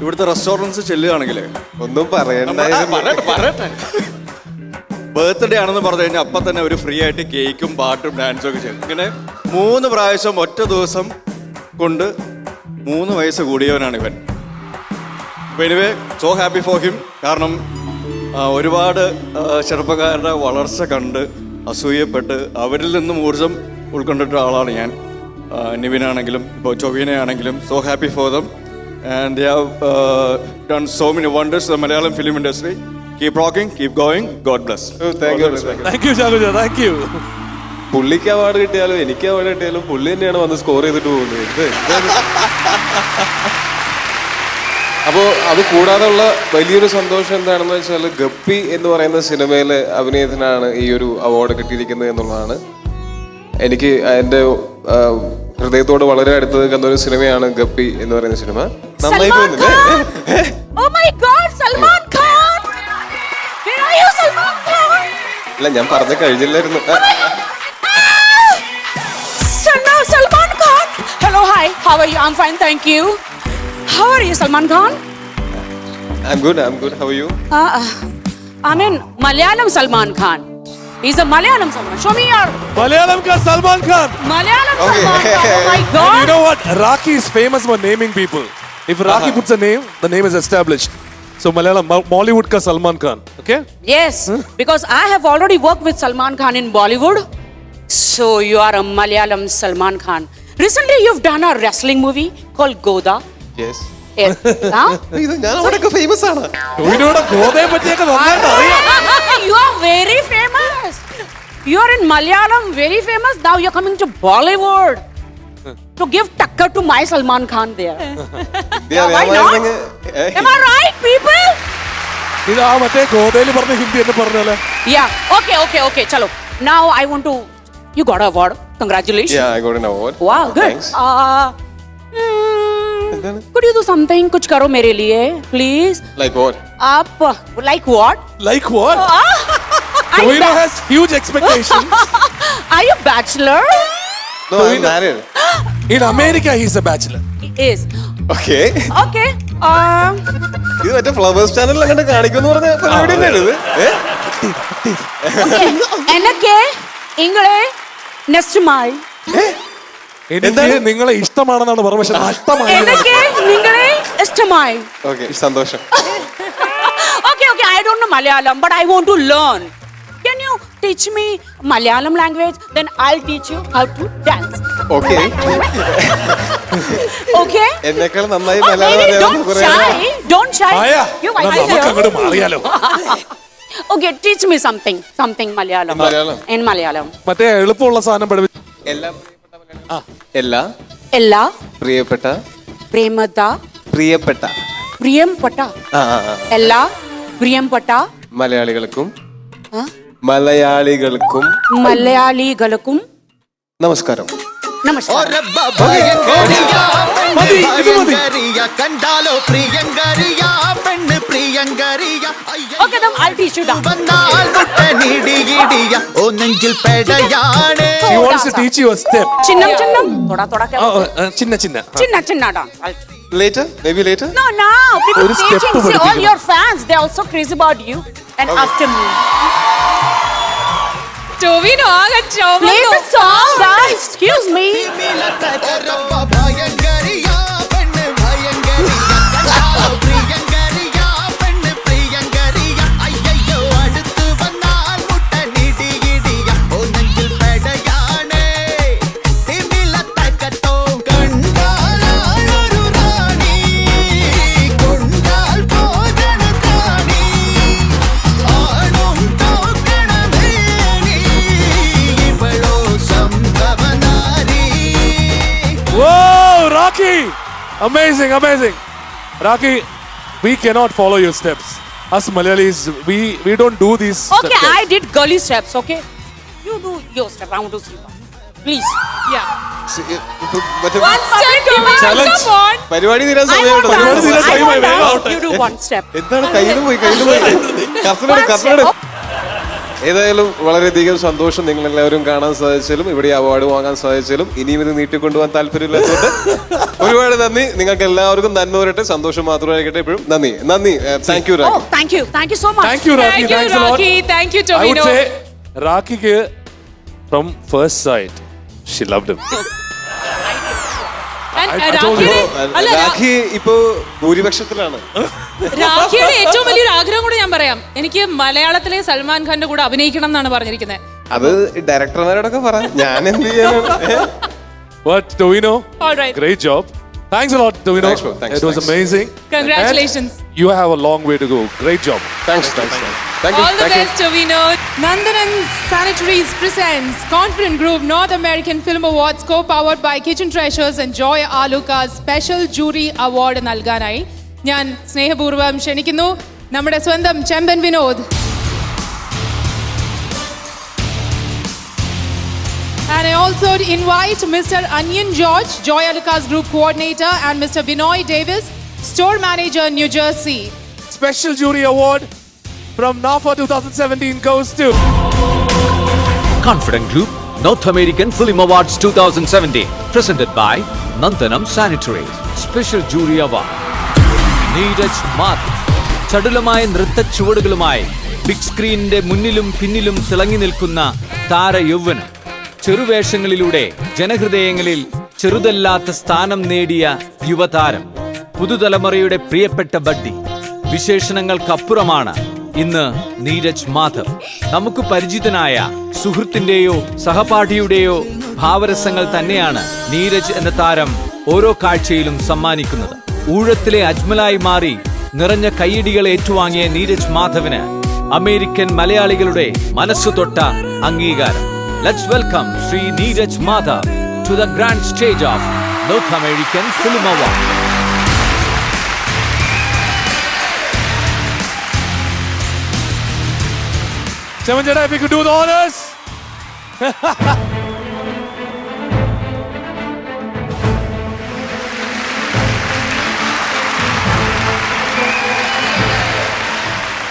ഇവിടുത്തെ റെസ്റ്റോറൻറ്റ്സ് ചെല്ലുകയാണെങ്കിലേ ഒന്നും പറയട്ടെ, ബർത്ത്ഡേ ആണെന്ന് പറഞ്ഞു കഴിഞ്ഞാൽ അപ്പം തന്നെ ഒരു ഫ്രീ ആയിട്ട് കേക്കും പാട്ടും ഡാൻസും ഒക്കെ ചെയ്യും. ഇങ്ങനെ 3 പ്രാവശ്യം ഒറ്റ ദിവസം കൊണ്ട് 3 വയസ്സ് കൂടിയവനാണ് ഇവൻ. അപ്പോൾ anyway, so happy for him. കാരണം ഒരുപാട് ചെറുപ്പക്കാരുടെ വളർച്ച കണ്ട് അസൂയപ്പെട്ട് അവരിൽ നിന്നും ഊർജം ഉൾക്കൊണ്ടിട്ട ആളാണ് ഞാൻ. നിവിനാണെങ്കിലും ഇപ്പോൾ ടൊവിനോയാണെങ്കിലും, so happy for them. And they have done so many wonders the Malayalam film industry. Keep rocking, keep going. God bless. Thank you ഷാഗുജ, താങ്ക് യു. പുള്ളിക്ക് അവാർഡ് കിട്ടിയാലും എനിക്ക് അവാർഡ് കിട്ടിയാലും പുള്ളി തന്നെയാണ് വന്ന് സ്കോർ ചെയ്തിട്ട് പോകുന്നത്. അപ്പോൾ അത് കൂടാതെയുള്ള വലിയൊരു സന്തോഷം എന്താണെന്ന് വെച്ചാൽ, ഗപ്പി എന്ന് പറയുന്ന സിനിമയിലെ അഭിനയത്തിനാണ് ഈ ഒരു അവാർഡ് കിട്ടിയിരിക്കുന്നത് എന്നുള്ളതാണ്. എനിക്ക് എൻ്റെ ഹൃദയത്തോട് വളരെ അടുത്ത് നിൽക്കുന്ന ഒരു സിനിമയാണ് ഗപ്പി എന്ന് പറയുന്ന സിനിമ. നന്നായി പോകുന്നില്ലേ? അല്ല, ഞാൻ പറഞ്ഞു കഴിഞ്ഞില്ലായിരുന്നു. Salman Khan. Hello, hi. How are you? I'm fine, thank you. How are you, Salman Khan? I'm good. How are you? I mean, Malayalam Salman Khan. He's a Malayalam Salman. Show me your Malayalam ka Salman Khan. Malayalam Salman Khan. Oh my And God. you know what? Rocky is famous for naming people. If Rocky puts a name, the name is established. So Malayalam, Bollywood ka Salman Khan. Okay? Yes, because I have already worked with Salman Khan in Bollywood. So you are a Malayalam Salman Khan. Recently, you've done a wrestling movie called Goda. Yes. Yes. Huh? ഇത് ഞാൻ അവിടെയൊക്കെ ഫേമസ് ആണ്. ടോവിനോയുടെ ഗോതയെ പറ്റിയൊക്കെ നന്നായിട്ട് അറിയാം. You are very famous. You are in Malayalam, very famous. Now you're coming to Bollywood to give takkar to my Salman Khan there. Why not? Am I right, people? ഇത് ആ മറ്റേ ഗോതയിൽ പറഞ്ഞ ഹിന്ദി എന്ന് പറഞ്ഞാലേ. Yeah. Okay. Chalo. Now I want to. You got an award. Congratulations. Yeah, I got an award. Wow, good. Thanks. Could you do something? कुछ करो मेरे लिए, please. Like what? आप like what? Like what? Tovino has huge expectations. Are you bachelor? No, I'm married. In America, he's a bachelor. He is. Okay. Okay. ഇത് മറ്റേ ഫ്ലവേഴ്സ് ചാനലിൽ അങ്ങനെ കാണിക്കുമെന്ന് പറഞ്ഞ പരിപാടി തന്നെയാണ് ഇത്. എനിക്ക് ഇങ്ങളെ നെസ്റ്റ്മായി. എനിക്ക് നിങ്ങളെ ഇഷ്ടമാണെന്നാണ് പറഞ്ഞത്, പക്ഷെ നഷ്ടമായി. എനിക്ക് നിങ്ങളെ ഇഷ്ടമായി. Okay, സന്തോഷം. Okay, I don't know Malayalam, but I want to learn. Can you teach me Malayalam language? Then I'll teach you how to dance. Okay. Okay? എന്നേക്കാൾ നന്നായി Oh, മലയാളം baby, അറിയാവുന്ന don't കുറേ shy. Don't shy. ആയാ, You എന്നാ നമുക്ക് അങ്ങോട്ട് മാറിയാലോ? Okay, teach me something Malayalam. Malayalam. In Malayalam. മറ്റേ എളുപ്പമുള്ള സാധനം പഠിപ്പിച്ചു. എല്ലാ പ്രിയപ്പെട്ട പ്രേമത പ്രിയപ്പെട്ട പ്രിയംപെട്ട എല്ലാ പ്രിയംപെട്ട മലയാളികൾക്കും ആ? മലയാളികൾക്കും മലയാളികൾക്കും നമസ്കാരം. നമസ്കാരം. കണ്ടാലോ പ്രിയങ്കരിയ പെണ്ണ് പ്രിയങ്കരിയ Okay, then I'll teach you that. ഓ നെഞ്ചിൽ പെടയാണേ. She wants to teach you a step. ചിന്നം തോടാ Chinna Chinna dance. Later, maybe later. No, people ഒരു step teaching. See, all പഠിപ്പിക്കണം. your fans, they're also crazy about you and after me. Tovino ആകെ Play the song, guys. Excuse me. ഭയങ്കരിയ പെണ്ണ് ഭയങ്കരിയ കണ്ടാലോ പ്രിയങ്കരിയ പെണ്ണ് പ്രിയങ്കരിയ അയ്യോ അടുത്ത് വന്നാൽ മുട്ടനിടിയിടിയ ഓ നെഞ്ചിൽ പെടയാണേ. തിമിലത്തക്കത്തോ കണ്ടാലൊരു റാണി കൊണ്ടാൽ പോകണ താണി ആണും തോക്കണമേ ഇവളോ സംഭവനാരി. Whoa, Rocky! Amazing. Rocky, we cannot follow your steps. Us Malayalis, we don't do these. Okay, steps. I did girly steps, okay? You do your step. I want to see one. Please. Yeah. One step, Challenge. come on. പരിപാടി തീരാൻ I want സമയമുണ്ട്. dance. പരിപാടി തീരാൻ I want സമയമായി. വേഗം dance. ആവട്ടെ. You do one step. എന്താണ് കയ്യിൽ പോയി കർത്തനോട് ഏതായാലും വളരെയധികം സന്തോഷം നിങ്ങൾ എല്ലാവരും കാണാൻ സാധിച്ചാലും ഇവിടെ അവാർഡ് വാങ്ങാൻ സാധിച്ചാലും ഇനിയും ഇത് നീട്ടിക്കൊണ്ടുപോകാൻ താല്പര്യമില്ലാത്തതുകൊണ്ട് ഒരുപാട് നന്ദി. നിങ്ങൾക്ക് എല്ലാവർക്കും നന്മ വരട്ടെ, സന്തോഷം മാത്രമായിരിക്കട്ടെ. എപ്പോഴും നന്ദി. Thank U Oh, thank you so much. Thank you, Rocky. Thanks a lot. Thank you, I would Tovino. say, Rocky, from first sight, she loved him. And I told you. Rakhi ഇപ്പോ ഭൂരിപക്ഷത്തിലാണ്. രാഖിയുടെ ഏറ്റവും വലിയൊരു ആഗ്രഹം കൂടെ ഞാൻ പറയാം. എനിക്ക് മലയാളത്തിലെ സൽമാൻ ഖാന്റെ കൂടെ അഭിനയിക്കണം എന്നാണ് പറഞ്ഞിരിക്കുന്നത്. അത് ഡയറക്ടർമാരോടൊക്കെ പറ, ഞാൻ എന്ത് ചെയ്യാനാണ്. But Tovino, All right. great job. Thanks a lot, Tovino. Thanks, bro. Thanks, It was thanks. amazing. Congratulations. And you have a long way to go. Great job. Thanks. All the best, Tovino. Nandanam Sanitaries presents Confident Group North American Film Awards co-powered by Kitchen Treasures and Joy Alucas Special Jury Award നൽകാനായി ഞാൻ സ്നേഹപൂർവ്വം ക്ഷണിക്കുന്നു നമ്മുടെ സ്വന്തം ചെമ്പൻ Vinod. And I also invite Mr. Onion George, Joy Alucas Group Coordinator, and Mr. Binoy Davis, Store Manager, New Jersey. Special Jury Award from NAFA 2017 goes to Confident Group North American Film Awards 2017 presented by Nandanam Sanitaries. Special Jury Award. Neeraj മാഥ് ചടുലമായ നൃത്ത ചുവടുകളുമായി ബിഗ് സ്ക്രീനിന്റെ മുന്നിലും പിന്നിലും തിളങ്ങി നിൽക്കുന്ന താരയൗവനം. ചെറുവേഷങ്ങളിലൂടെ ജനഹൃദയങ്ങളിൽ ചെറുതല്ലാത്ത സ്ഥാനം നേടിയ യുവതാരം, പുതുതലമുറയുടെ പ്രിയപ്പെട്ട ബഡ്ഡി. വിശേഷണങ്ങൾക്കപ്പുറമാണ് ഇന്ന് നീരജ് മാധവ്. നമുക്ക് പരിചിതനായ സുഹൃത്തിന്റെയോ സഹപാഠിയുടെയോ ഭാവരസങ്ങൾ തന്നെയാണ് നീരജ് എന്ന താരം ഓരോ കാഴ്ചയിലും സമ്മാനിക്കുന്നത്. ഊഴത്തിലെ അജ്മലായി മാറി നിറഞ്ഞ കയ്യടികൾ ഏറ്റുവാങ്ങിയ നീരജ് മാധവിന് അമേരിക്കൻ മലയാളികളുടെ മനസ്സു തൊട്ട അംഗീകാരം. Let's welcome Sri Neeraj Madhav to the grand stage of North American Film Award. Seven Jedi, if you could do the honors.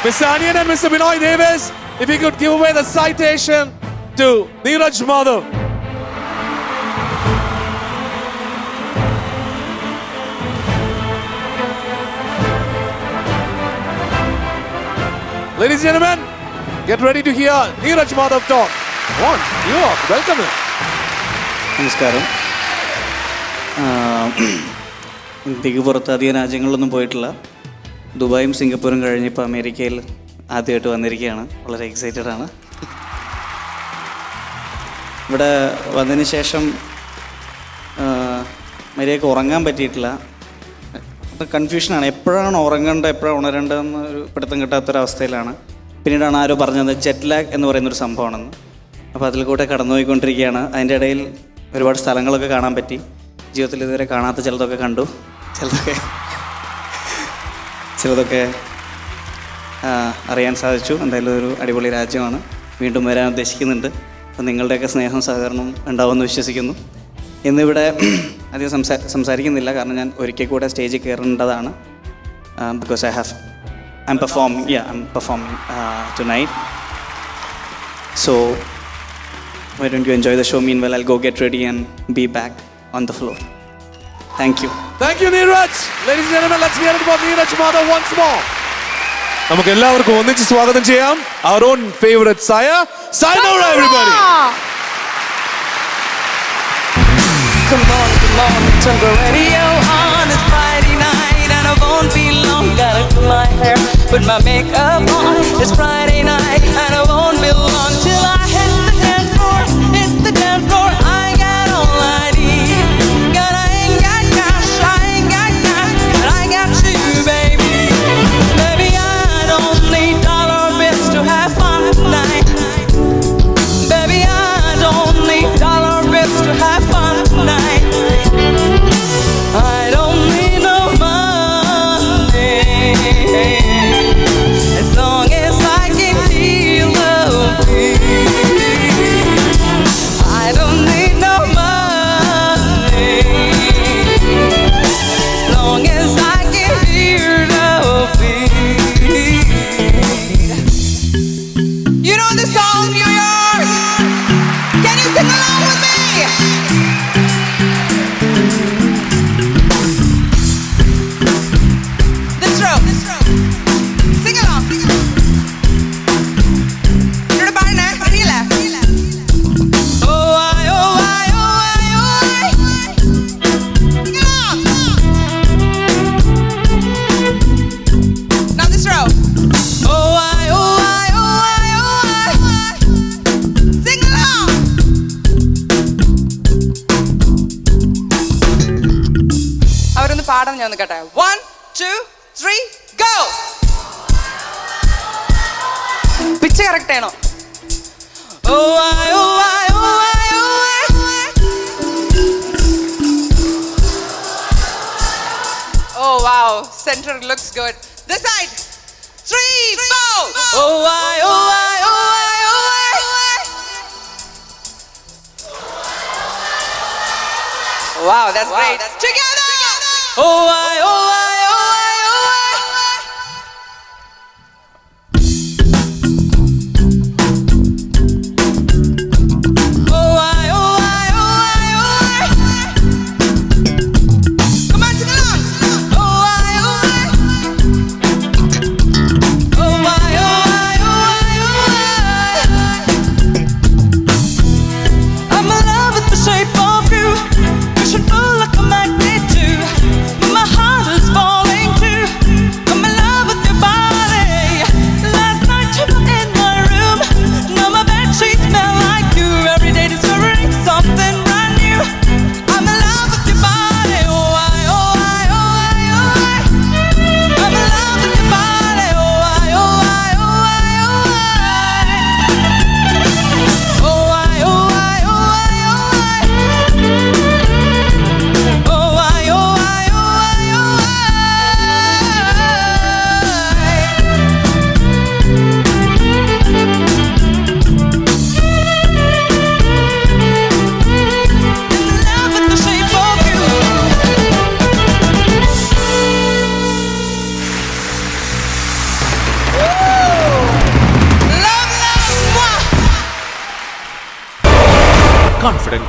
Mr. Anian and Mr. Binoy Davis, if you could give away the citation to Neeraj Madhav. Ladies and gentlemen, get ready to hear Neeraj Madhav talk. One, New York, welcome him. നമസ്കാരം. ഇന്ത്യക്ക് പുറത്ത് അധികം രാജ്യങ്ങളിലൊന്നും പോയിട്ടില്ല. ദുബായും സിംഗപ്പൂരും കഴിഞ്ഞിപ്പോൾ അമേരിക്കയിൽ ആദ്യമായിട്ട് വന്നിരിക്കുകയാണ്. വളരെ എക്സൈറ്റഡ് ആണ്. ഇവിടെ വന്നതിന് ശേഷം മര്യാദയ്ക്ക് ഉറങ്ങാൻ പറ്റിയിട്ടില്ല. കൺഫ്യൂഷനാണ്, എപ്പോഴാണ് ഉറങ്ങേണ്ടത് എപ്പോഴാണ് ഉണരേണ്ടതെന്ന് ഒരു പിടുത്തം കിട്ടാത്തൊരവസ്ഥയിലാണ്. പിന്നീടാണ് ആരോ പറഞ്ഞത് ജെറ്റ് ലാഗ് എന്ന് പറയുന്നൊരു സംഭവമാണെന്ന്. അപ്പോൾ അതിൽ കൂടെ കടന്നുപോയിക്കൊണ്ടിരിക്കുകയാണ്. അതിൻ്റെ ഇടയിൽ ഒരുപാട് സ്ഥലങ്ങളൊക്കെ കാണാൻ പറ്റി. ജീവിതത്തിൽ ഇതുവരെ കാണാത്ത ചിലതൊക്കെ കണ്ടു, ചിലതൊക്കെ അറിയാൻ സാധിച്ചു. എന്തായാലും ഒരു അടിപൊളി രാജ്യമാണ്. വീണ്ടും വരാൻ ഉദ്ദേശിക്കുന്നുണ്ട്. അപ്പം നിങ്ങളുടെയൊക്കെ സ്നേഹം സഹകരണം ഉണ്ടാവുമെന്ന് വിശ്വസിക്കുന്നു. ഇന്നിവിടെ അധികം സംസാരിക്കുന്നില്ല, കാരണം ഞാൻ ഒരിക്കൽ കൂടെ സ്റ്റേജിൽ കയറേണ്ടതാണ്. Because I'm performing tonight. So why don't you enjoy the show? Meanwhile, I'll go get ready and be back on the floor. Thank you. Thank you, Neeraj. Ladies and gentlemen, let's hear it about Neeraj Madhav once more. നമുക്ക് എല്ലാവർക്കും ഒന്നിച്ച് സ്വാഗതം ചെയ്യാം our own favorite Sayonara everybody. Come on, turn the radio on. It's Friday night and I won't be long. Gotta do my hair, put my makeup on. It's Friday night and I won't be long till I hit the dance floor. Hit the dance floor. I got all I need. God, I ain't got cash, but I got you, baby. Baby, I don't need dollar bills to have fun tonight. Baby, I don't need dollar bills to have fun tonight. I don't need no money, as long as I can feel the beat. I don't need no money, as long as I can hear the beat. You know the song, New York? Can you sing along with me? This row. Sing along. എന്നോട് പാടണേ, അറിയില്ലേ? Oh, I, oh, I, oh, I, oh, I. Sing along. Now this row. Oh, I, oh, I, oh, I, oh, I. Sing along. അവരൊന്ന് പാടാൻ ഞാൻ ഒന്ന് കേട്ടെ. 1, 2, 3, go. പിച്ച് കറക്റ്റ് ആണോ? Oh, I, oh, I, oh, I, oh, I. Oh, wow. Center looks good. This side. 3, 4. Oh, I, oh, I, oh, I, oh, I. Wow, that's great. Together. Oh, I, oh, I, oh, I, oh, I. Oh, I, oh, I, oh, I, oh, I. Come on, sing along. Oh, I, oh, I. Oh, I, oh, I, oh, I.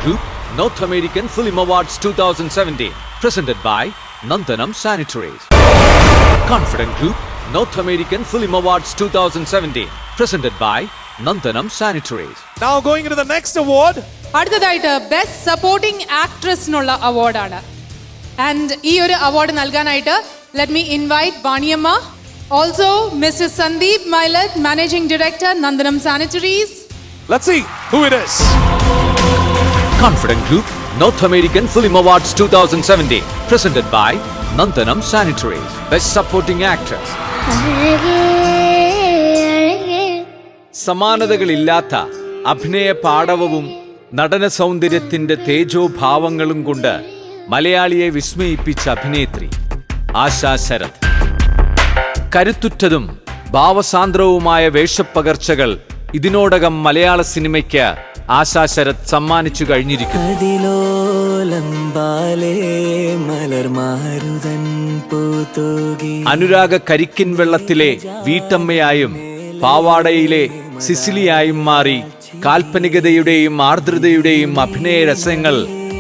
Group, North American Film Awards 2017, presented by Nandanam Sanitaries. Confident Group, North American Film Awards 2017, presented by Nandanam Sanitaries. Now going into the next award. അടുത്തതായിട്ട് ബെസ്റ്റ് സപ്പോർട്ടിംഗ് ആക്ട്രസിനുള്ള അവാർഡാണ്. ആൻഡ് ഈ ഒരു അവാർഡ് നൽകാനായിട്ട് let me invite Vaniyamma, also mister Sandeep Mylath, managing director, Nandanam sanitaries. Let's see who it is. Confident Group, North American Film Awards 2017, presented by Nandanam Sanitaries. Best Supporting Actress. സമാനതകളില്ലാത്ത അഭിനയ പാടവവും നടന സൗന്ദര്യത്തിന്റെ തേജോഭാവങ്ങളും കൊണ്ട് മലയാളിയെ വിസ്മയിപ്പിച്ച അഭിനേത്രി ആശാ ശരത്. കരുത്തുറ്റതും ഭാവസാന്ദ്രവുമായ വേഷപ്പകർച്ചകൾ ഇതിനോടകം മലയാള സിനിമയ്ക്ക് ആശാ ശരത് സമ്മാനിച്ചു കഴിഞ്ഞിരിക്കുന്നു. അനുരാഗ കരിക്കിൻ വെള്ളത്തിലെ വീട്ടമ്മയായും പാവാടയിലെ സിസിലിയായും മാറി കാൽപ്പനികതയുടെയും ആർദ്രതയുടെയും അഭിനയ രസങ്ങൾ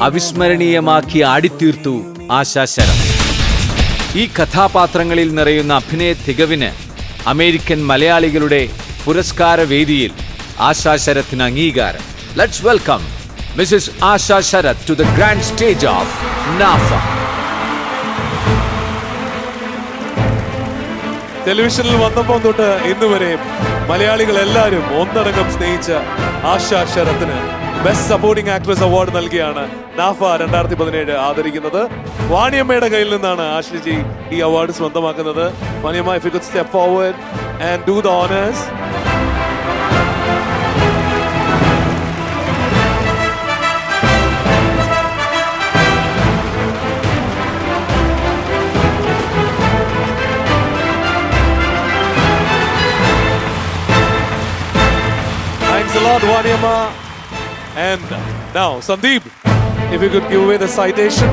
അവിസ്മരണീയമാക്കി ആടിത്തീർത്തു ആശാ ശരത്. ഈ കഥാപാത്രങ്ങളിൽ നിറയുന്ന അഭിനയ തികവിന് അമേരിക്കൻ മലയാളികളുടെ പുരസ്കാര വേദിയിൽ ആശാ ശരത്തിന് അംഗീകാരം. Let's welcome Mrs Asha Sharath to the grand stage of NAFA. ടെലിവിഷനിൽ വന്നപ്പോൾ തൊട്ട് ഇന്ന് വരെ മലയാളികൾ എല്ലാവരും ഒന്നടങ്കം സ്നേഹിച്ച ആശാ ശരത്തിന് ബെസ്റ്റ് സപ്പോർട്ടിംഗ് ആക്ട്രസ് അവാർഡ് നൽകിയാണ് NAFA 2017 ആദരിക്കുന്നത്. വാണിയമ്മയുടെ കയ്യിൽ നിന്നാണ് ആശ്രിജി ഈ അവാർഡ് സ്വന്തമാക്കുന്നത്. Vaniyamma, if you could step forward and do the honors. Thanks a lot, Vaaniyamma. And now, Sandeep, if you could give away the citation.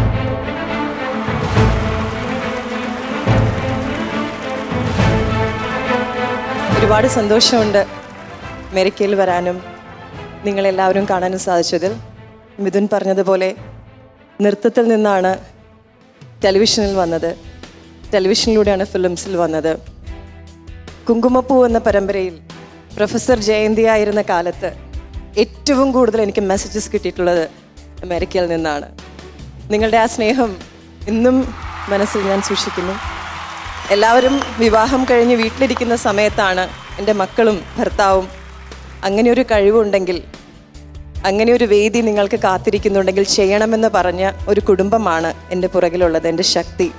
ഒരുപാട് സന്തോഷമുണ്ട് അമേരിക്കയിൽ വരാനും നിങ്ങളെല്ലാവരും കാണാനും സാധിച്ചതിൽ. മിഥുൻ പറഞ്ഞതുപോലെ നൃത്തത്തിൽ നിന്നാണ് ടെലിവിഷനിൽ വന്നത്, ടെലിവിഷനിലൂടെയാണ് ഫിലിംസിൽ വന്നത്. കുങ്കുമപ്പൂ എന്ന പരമ്പരയിൽ പ്രൊഫസർ ജയന്തി ആയിരുന്ന കാലത്ത് ഏറ്റവും കൂടുതൽ എനിക്ക് മെസ്സേജസ് കിട്ടിയിട്ടുള്ളത് അമേരിക്കയിൽ നിന്നാണ്. നിങ്ങളുടെ ആ സ്നേഹം ഇന്നും മനസ്സിൽ ഞാൻ സൂക്ഷിക്കുന്നു. എല്ലാവരും വിവാഹം കഴിഞ്ഞ് വീട്ടിലിരിക്കുന്ന സമയത്താണ് എൻ്റെ മക്കളും ഭർത്താവും അങ്ങനെയൊരു കഴിവുണ്ടെങ്കിൽ, അങ്ങനെയൊരു വേദി നിങ്ങൾക്ക് കാത്തിരിക്കുന്നുണ്ടെങ്കിൽ ചെയ്യണമെന്ന് പറഞ്ഞ ഒരു കുടുംബമാണ് എൻ്റെ പുറകിലുള്ളത്, എൻ്റെ ശക്തി.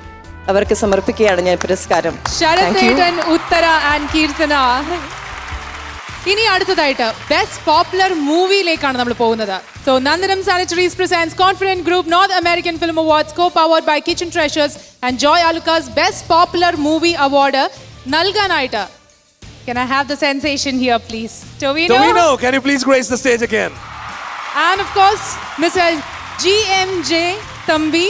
അവർക്ക് സമർപ്പിക്കുകയാണ് ഞാൻ പുരസ്കാരം. ഉത്തര ആൻഡ് കീർത്തന. ഇനി അടുത്തതായിട്ട് ബെസ്റ്റ് പോപ്പുലർ മൂവിയിലേക്കാണ് നമ്മൾ പോകുന്നത്. So Nandanam sanitaries presents Confident Group North American Film Awards co-powered by Kitchen Treasures and Joy Alucas Best Popular Movie Award നൽകാനായിട്ട് can I have the sensation here please? Tovino, can you please grace the stage again? And of course Mr. GMJ Thambi,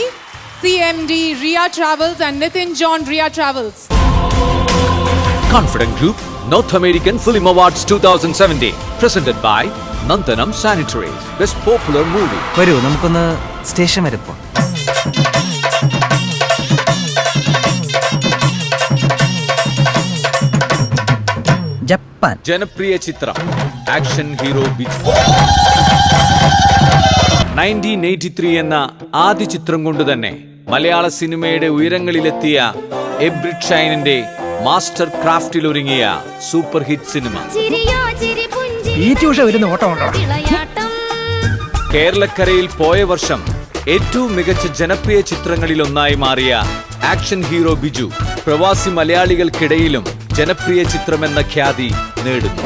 CMD Ria Travels and Nithin John Ria Travels. Confident Group, North American Film Awards 2017, presented by Nandanam Sanitaries. Best Popular Movie. വരൂ നമുക്കൊന്ന് സ്റ്റേഷൻ വരെ പോകാം. ജപ്പാൻ ജനപ്രിയ ചിത്രം ആക്ഷൻ ഹീറോ ബിജു. 1983 എന്ന ആദ്യ ചിത്രം കൊണ്ട് തന്നെ മലയാള സിനിമയുടെ ഉയരങ്ങളിലെത്തിയ എബ്രിഡ് ഷൈനിന്റെ മാസ്റ്റർ ക്രാഫ്റ്റിൽ ഒരുങ്ങിയ സൂപ്പർ ഹിറ്റ് സിനിമ. കേരളക്കരയിൽ പോയ വർഷം ഏറ്റവും മികച്ച ജനപ്രിയ ചിത്രങ്ങളിൽ ഒന്നായി മാറിയ ആക്ഷൻ ഹീറോ ബിജു പ്രവാസി മലയാളികൾക്കിടയിലും ജനപ്രിയ ചിത്രമെന്ന ഖ്യാതി നേടുന്നു.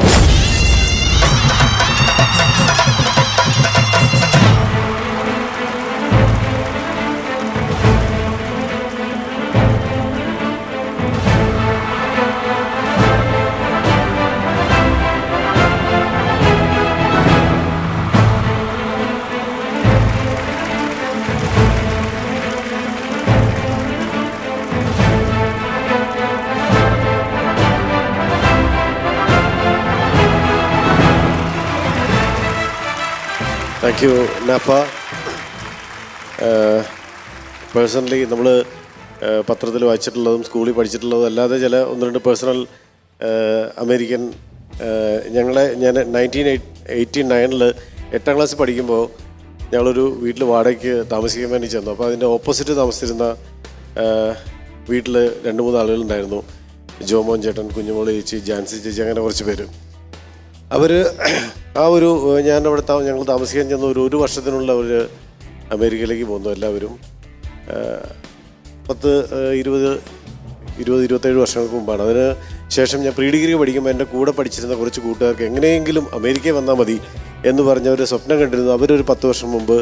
Thank you നാഫ. പേഴ്സണലി നമ്മൾ പത്രത്തിൽ വായിച്ചിട്ടുള്ളതും സ്കൂളിൽ പഠിച്ചിട്ടുള്ളതും അല്ലാതെ ചില 1-2 പേഴ്സണൽ അമേരിക്കൻ ഞാൻ 1989 8ാം ക്ലാസ്സിൽ പഠിക്കുമ്പോൾ ഞങ്ങളൊരു വീട്ടിൽ വാടകയ്ക്ക് താമസിക്കാൻ വേണ്ടി ചെന്നു. അപ്പോൾ അതിൻ്റെ ഓപ്പോസിറ്റ് താമസിച്ചിരുന്ന വീട്ടിൽ 2-3 ആളുകളുണ്ടായിരുന്നു. ജോമോൻ ചേട്ടൻ, കുഞ്ഞുമോൾ ചേച്ചി, ജാൻസി ചേച്ചി, അങ്ങനെ കുറച്ച് പേര്. അവർ ഞങ്ങൾ താമസിക്കാൻ ചെന്ന ഒരു വർഷത്തിനുള്ള അവർ അമേരിക്കയിലേക്ക് പോന്നു. എല്ലാവരും 20-27 വർഷങ്ങൾക്ക് മുമ്പാണ്. അതിന് ശേഷം ഞാൻ പ്രീ ഡിഗ്രി പഠിക്കുമ്പോൾ എൻ്റെ കൂടെ പഠിച്ചിരുന്ന കുറച്ച് കൂട്ടുകാർക്ക് എങ്ങനെയെങ്കിലും അമേരിക്കയിൽ വന്നാൽ മതി എന്ന് പറഞ്ഞവർ സ്വപ്നം കണ്ടിരുന്നു. അവരൊരു 10 വർഷം മുമ്പ്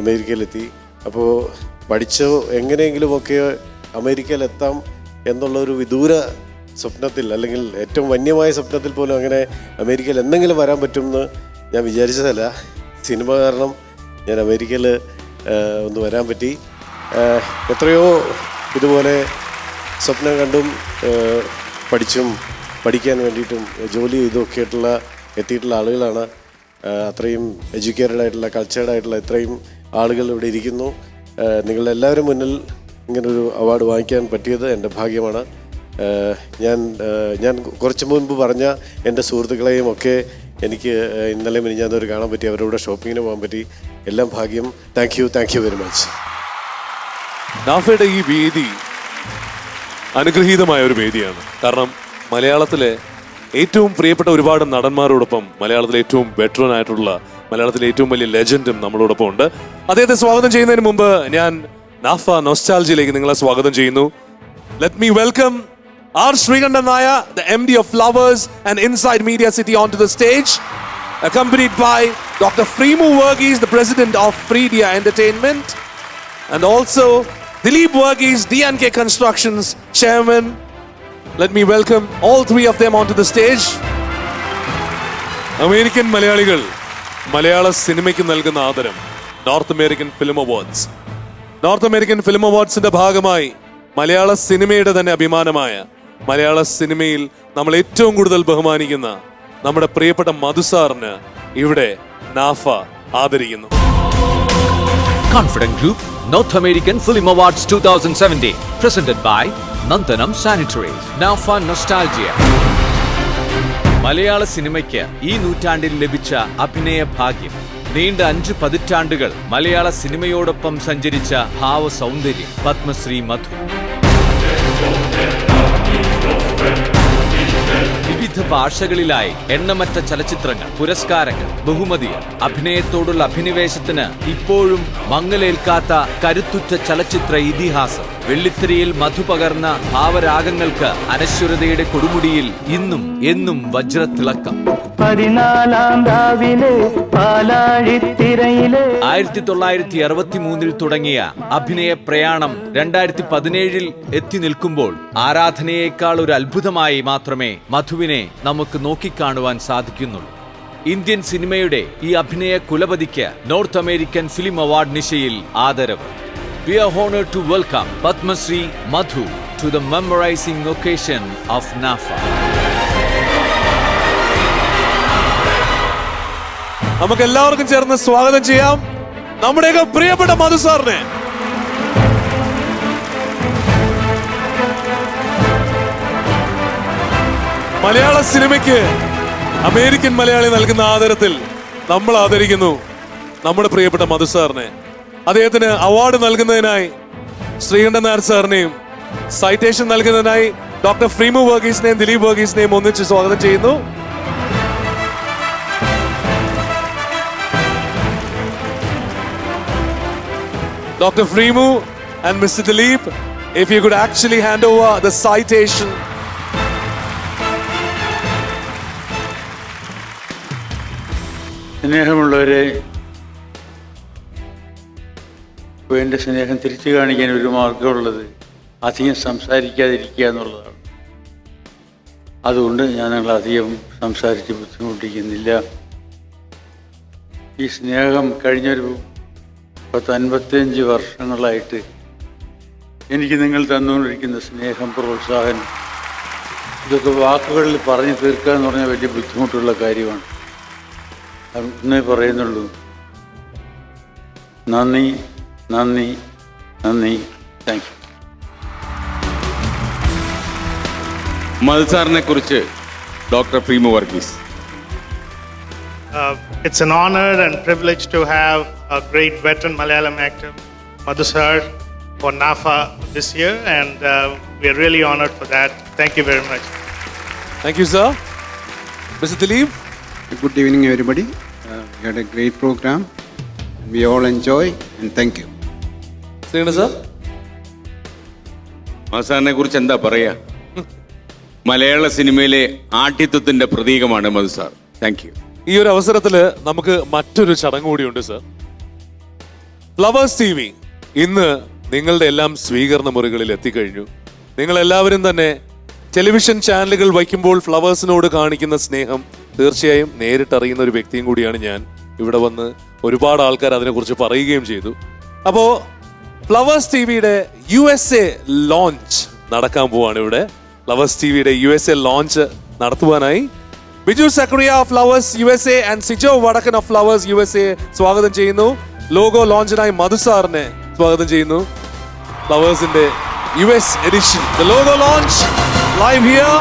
അമേരിക്കയിലെത്തി. അപ്പോൾ എങ്ങനെയെങ്കിലുമൊക്കെ അമേരിക്കയിലെത്താം എന്നുള്ളൊരു വിദൂര സ്വപ്നത്തിൽ, അല്ലെങ്കിൽ ഏറ്റവും വന്യമായ സ്വപ്നത്തിൽ പോലും അങ്ങനെ അമേരിക്കയിൽ എന്തെങ്കിലും വരാൻ പറ്റുമെന്ന് ഞാൻ വിചാരിച്ചതല്ല. സിനിമ കാരണം ഞാൻ അമേരിക്കയിൽ ഒന്ന് വരാൻ പറ്റി. എത്രയോ ഇതുപോലെ സ്വപ്നം കണ്ടും പഠിച്ചും പഠിക്കാൻ വേണ്ടിയിട്ടും ജോലി ചെയ്തുമൊക്കെ എത്തിയിട്ടുള്ള ആളുകളാണ്. അത്രയും എഡ്യൂക്കേറ്റഡ് ആയിട്ടുള്ള, കൾച്ചേർഡ് ആയിട്ടുള്ള ഇത്രയും ആളുകൾ ഇവിടെ ഇരിക്കുന്നു. നിങ്ങളെല്ലാവരും മുന്നിൽ ഇങ്ങനൊരു അവാർഡ് വാങ്ങിക്കാൻ പറ്റിയത് എൻ്റെ ഭാഗ്യമാണ്. ഞാൻ കുറച്ച് മുൻപ് പറഞ്ഞ എൻ്റെ സുഹൃത്തുക്കളെയും ഒക്കെ എനിക്ക് ഇന്നലെ മിനിഞ്ഞാന്നൊരു കാണാൻ പറ്റി, അവരോട് ഷോപ്പിങ്ങിന് പോകാൻ പറ്റി. എല്ലാം ഭാഗ്യം. Thank you very much. നാഫയുടെ ഈ വേദി അനുഗ്രഹീതമായ ഒരു വേദിയാണ്. കാരണം മലയാളത്തിലെ ഏറ്റവും പ്രിയപ്പെട്ട ഒരുപാട് നടന്മാരോടൊപ്പം മലയാളത്തിലെ ഏറ്റവും വെറ്ററൻ ആയിട്ടുള്ള, മലയാളത്തിലെ ഏറ്റവും വലിയ ലെജൻഡും നമ്മളോടൊപ്പം ഉണ്ട്. അദ്ദേഹത്തെ സ്വാഗതം ചെയ്യുന്നതിന് മുമ്പ് ഞാൻ നാഫ നൊസ്റ്റാൾജിയിലേക്ക് നിങ്ങളെ സ്വാഗതം ചെയ്യുന്നു. Let me welcome R. Srikandan Nair, the MD of Flowers and Inside Media City, onto the stage, accompanied by Dr. Freemu Verghese, the president of Freedia Entertainment, and also Dilip Verghese, D&K Constructions chairman. Let me welcome all 3 of them onto the stage. American മലയാളികൾ മലയാള സിനിമയ്ക്ക് നൽകുന്ന ആദരം north American film awards. North American film അവാർഡ്സിന്റെ ഭാഗമായി മലയാള സിനിമയുടെ തന്നെ അഭിമാനമായ, മലയാള സിനിമയിൽ നമ്മൾ ഏറ്റവും കൂടുതൽ ബഹുമാനിക്കുന്ന നമ്മുടെ പ്രിയപ്പെട്ട മധുസാറിന് ഇവിടെ നാഫ ആദരിക്കുന്നു. Confident Group North American Film Awards 2017 presented by Nandanam Sanitaries. Nafa Nostalgia. മലയാള സിനിമയ്ക്ക് ഈ നൂറ്റാണ്ടിൽ ലഭിച്ച അഭിനയ ഭാഗ്യം. നീണ്ട 5 പതിറ്റാണ്ടുകൾ മലയാള സിനിമയോടൊപ്പം സഞ്ചരിച്ച ഭാവ സൗന്ദര്യം പത്മശ്രീ മധു. വിവിധ ഭാഷകളിലായി എണ്ണമറ്റ ചലച്ചിത്രങ്ങൾ, പുരസ്കാരങ്ങൾ, ബഹുമതികൾ. അഭിനയത്തോടുള്ള അഭിനിവേശത്തിന് ഇപ്പോഴും മങ്ങലേൽക്കാത്ത കരുത്തുറ്റ ചലച്ചിത്ര ഇതിഹാസം. വെള്ളിത്തിരയിൽ മധു പകർന്ന ഭാവരാഗങ്ങൾക്ക് അനശ്വരതയുടെ കൊടുമുടിയിൽ ഇന്നും എന്നും വജ്രത്തിളക്കം. 1963 തുടങ്ങിയ അഭിനയ പ്രയാണം 2017 എത്തി നിൽക്കുമ്പോൾ ആരാധനയേക്കാൾ ഒരു അത്ഭുതമായി മാത്രമേ മധുവിനെ നമുക്ക് നോക്കിക്കാണുവാൻ സാധിക്കുന്നുള്ളൂ. ഇന്ത്യൻ സിനിമയുടെ ഈ അഭിനയ കുലപതിക്ക് നോർത്ത് അമേരിക്കൻ ഫിലിം അവാർഡ് നിശയിൽ ആദരവ്. We are honored to welcome Padma Shri Madhu to the memorizing occasion of NAFA. നമുക്ക് എല്ലാവർക്കും ചേർന്ന് സ്വാഗതം ചെയ്യാം നമ്മുടെയൊക്കെ പ്രിയപ്പെട്ട മധു സാറിനെ. മലയാള സിനിമയ്ക്ക് അമേരിക്കൻ മലയാളി നൽകുന്ന ആദരത്തിൽ നമ്മൾ ആദരിക്കുന്നു നമ്മുടെ പ്രിയപ്പെട്ട മധു സാറിനെ. അദ്ദേഹത്തിന് അവാർഡ് നൽകുന്നതിനായി ശ്രീകണ്ഠൻ നായർ സാറിനെയും സൈറ്റേഷൻ നൽകുന്നതിനായി ഡോക്ടർ ഫ്രീമു വർഗീസിനെയും ദിലീപ് വർഗീസിനെയും ഒന്നിച്ച് സ്വാഗതം ചെയ്യുന്നു. Dr. Freemu and Mr. Dilip, if you could actually hand over the citation. സ്നേഹമുള്ളവരെ, എൻ്റെ സ്നേഹം തിരിച്ചു കാണിക്കാൻ ഒരു മാർഗമുള്ളത് അധികം സംസാരിക്കാതിരിക്കുക എന്നുള്ളതാണ്. അതുകൊണ്ട് ഞാൻ അധികം സംസാരിച്ച് ബുദ്ധിമുട്ടിക്കുന്നില്ല. ഈ സ്നേഹം കഴിഞ്ഞൊരു 55 വർഷങ്ങളായിട്ട് എനിക്ക് നിങ്ങൾ തന്നുകൊണ്ടിരിക്കുന്ന സ്നേഹം, പ്രോത്സാഹനം, ഇതൊക്കെ വാക്കുകളിൽ പറഞ്ഞു തീർക്കുക എന്ന് പറഞ്ഞാൽ വലിയ ബുദ്ധിമുട്ടുള്ള കാര്യമാണ്. ഒന്നേ പറയുന്നുള്ളൂ, നന്ദി നന്ദി നന്ദി. Thank you. മധുസാറിനെ കുറിച്ച് doctor Preemu Varghese. It's an honor and privilege to have a great veteran Malayalam actor, Madhu sir, for NAFA this year, and we are really honored for that. Thank you very much. Thank you, sir. Mr. Dileep. Good evening, everybody. We had a great program. We all enjoy, and thank you. Srinivas sir. മധുസാറിനെ കുറിച്ച് എന്താ പറയാ? മലയാള സിനിമയിലെ ആഠ്യത്വത്തിന്റെ പ്രതീകമാണ് മധുസാർ. Thank you. ഈ ഒരു അവസരത്തിൽ നമുക്ക് മറ്റൊരു ചടങ്ങ് കൂടിയുണ്ട് സർ. ഫ്ലവേഴ്സ് TV ഇന്ന് നിങ്ങളുടെ എല്ലാം സ്വീകരണ മുറികളിൽ എത്തിക്കഴിഞ്ഞു. നിങ്ങളെല്ലാവരും തന്നെ ടെലിവിഷൻ ചാനലുകൾ വയ്ക്കുമ്പോൾ ഫ്ലവേഴ്സിനോട് കാണിക്കുന്ന സ്നേഹം തീർച്ചയായും നേരിട്ടറിയുന്ന ഒരു വ്യക്തിയും കൂടിയാണ് ഞാൻ. ഇവിടെ വന്ന് ഒരുപാട് ആൾക്കാർ അതിനെക്കുറിച്ച് പറയുകയും ചെയ്തു. അപ്പോൾ ഫ്ലവേഴ്സ് TVയുടെ USA ലോഞ്ച് നടക്കാൻ പോവാണ്. ഇവിടെ ഫ്ലവേഴ്സ് TVയുടെ USA ലോഞ്ച് നടത്തുവാനായി Biju Zacharia of flowers USA and Sijo Vadakkan of flowers USA സ്വാഗതം ചെയ്യുന്നു. ലോഗോ ലോഞ്ചിനായി മധുസാറിനെ സ്വാഗതം ചെയ്യുന്നു. ഫ്ലവേഴ്സിന്റെ US edition, the logo launch live here.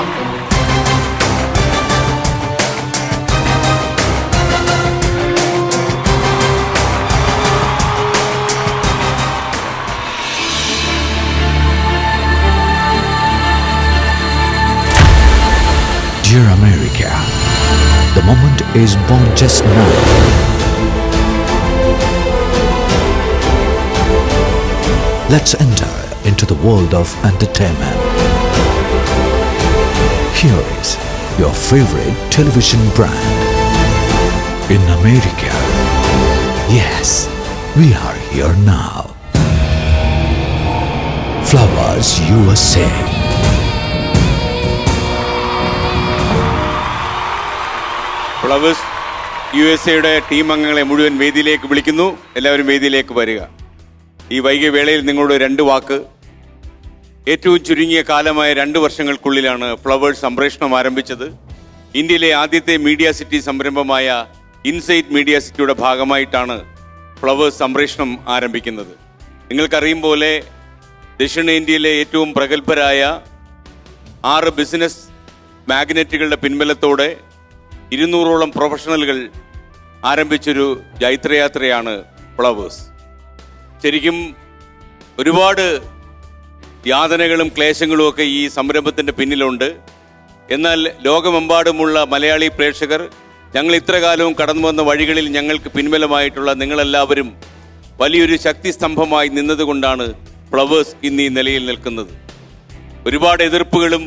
Dear America, the moment is born just now. Let's enter into the world of entertainment. Here is your favorite television brand. In America, yes, we are here now. Flowers USA. Flowers USA team അംഗങ്ങളെ മുഴുവൻ വേദിയിലേക്ക് വിളിക്കുന്നു. എല്ലാവരും വേദിയിലേക്ക് വരിക. ഈ വൈകിയ വേളയിൽ നിങ്ങളോട് 2 വാക്ക്. ഏറ്റവും ചുരുങ്ങിയ കാലമായ 2 വർഷങ്ങൾക്കുള്ളിലാണ് ഫ്ലവേഴ്സ് സംപ്രേഷണം ആരംഭിച്ചത്. ഇന്ത്യയിലെ ആദ്യത്തെ മീഡിയ സിറ്റി സംരംഭമായ ഇൻസൈറ്റ് മീഡിയ സിറ്റിയുടെ ഭാഗമായിട്ടാണ് ഫ്ലവേഴ്സ് സംപ്രേഷണം ആരംഭിക്കുന്നത്. നിങ്ങൾക്കറിയും പോലെ ദക്ഷിണേന്ത്യയിലെ ഏറ്റവും പ്രഗത്ഭരായ 6 ബിസിനസ് മാഗ്നറ്റുകളുടെ പിൻബലത്തോടെ 200ഓളം പ്രൊഫഷണലുകൾ ആരംഭിച്ചൊരു ജൈത്രയാത്രയാണ് ഫ്ലവേഴ്സ്. ശരിക്കും ഒരുപാട് യാതനകളും ക്ലേശങ്ങളും ഒക്കെ ഈ സംരംഭത്തിൻ്റെ പിന്നിലുണ്ട്. എന്നാൽ ലോകമെമ്പാടുമുള്ള മലയാളി പ്രേക്ഷകർ ഞങ്ങൾ ഇത്ര കാലവും കടന്നു വന്ന വഴികളിൽ ഞങ്ങൾക്ക് പിൻബലമായിട്ടുള്ള നിങ്ങളെല്ലാവരും വലിയൊരു ശക്തിസ്തംഭമായി നിന്നതുകൊണ്ടാണ് ഫ്ലവേഴ്സ് ഇന്ന് ഈ നിലയിൽ നിൽക്കുന്നത്. ഒരുപാട് എതിർപ്പുകളും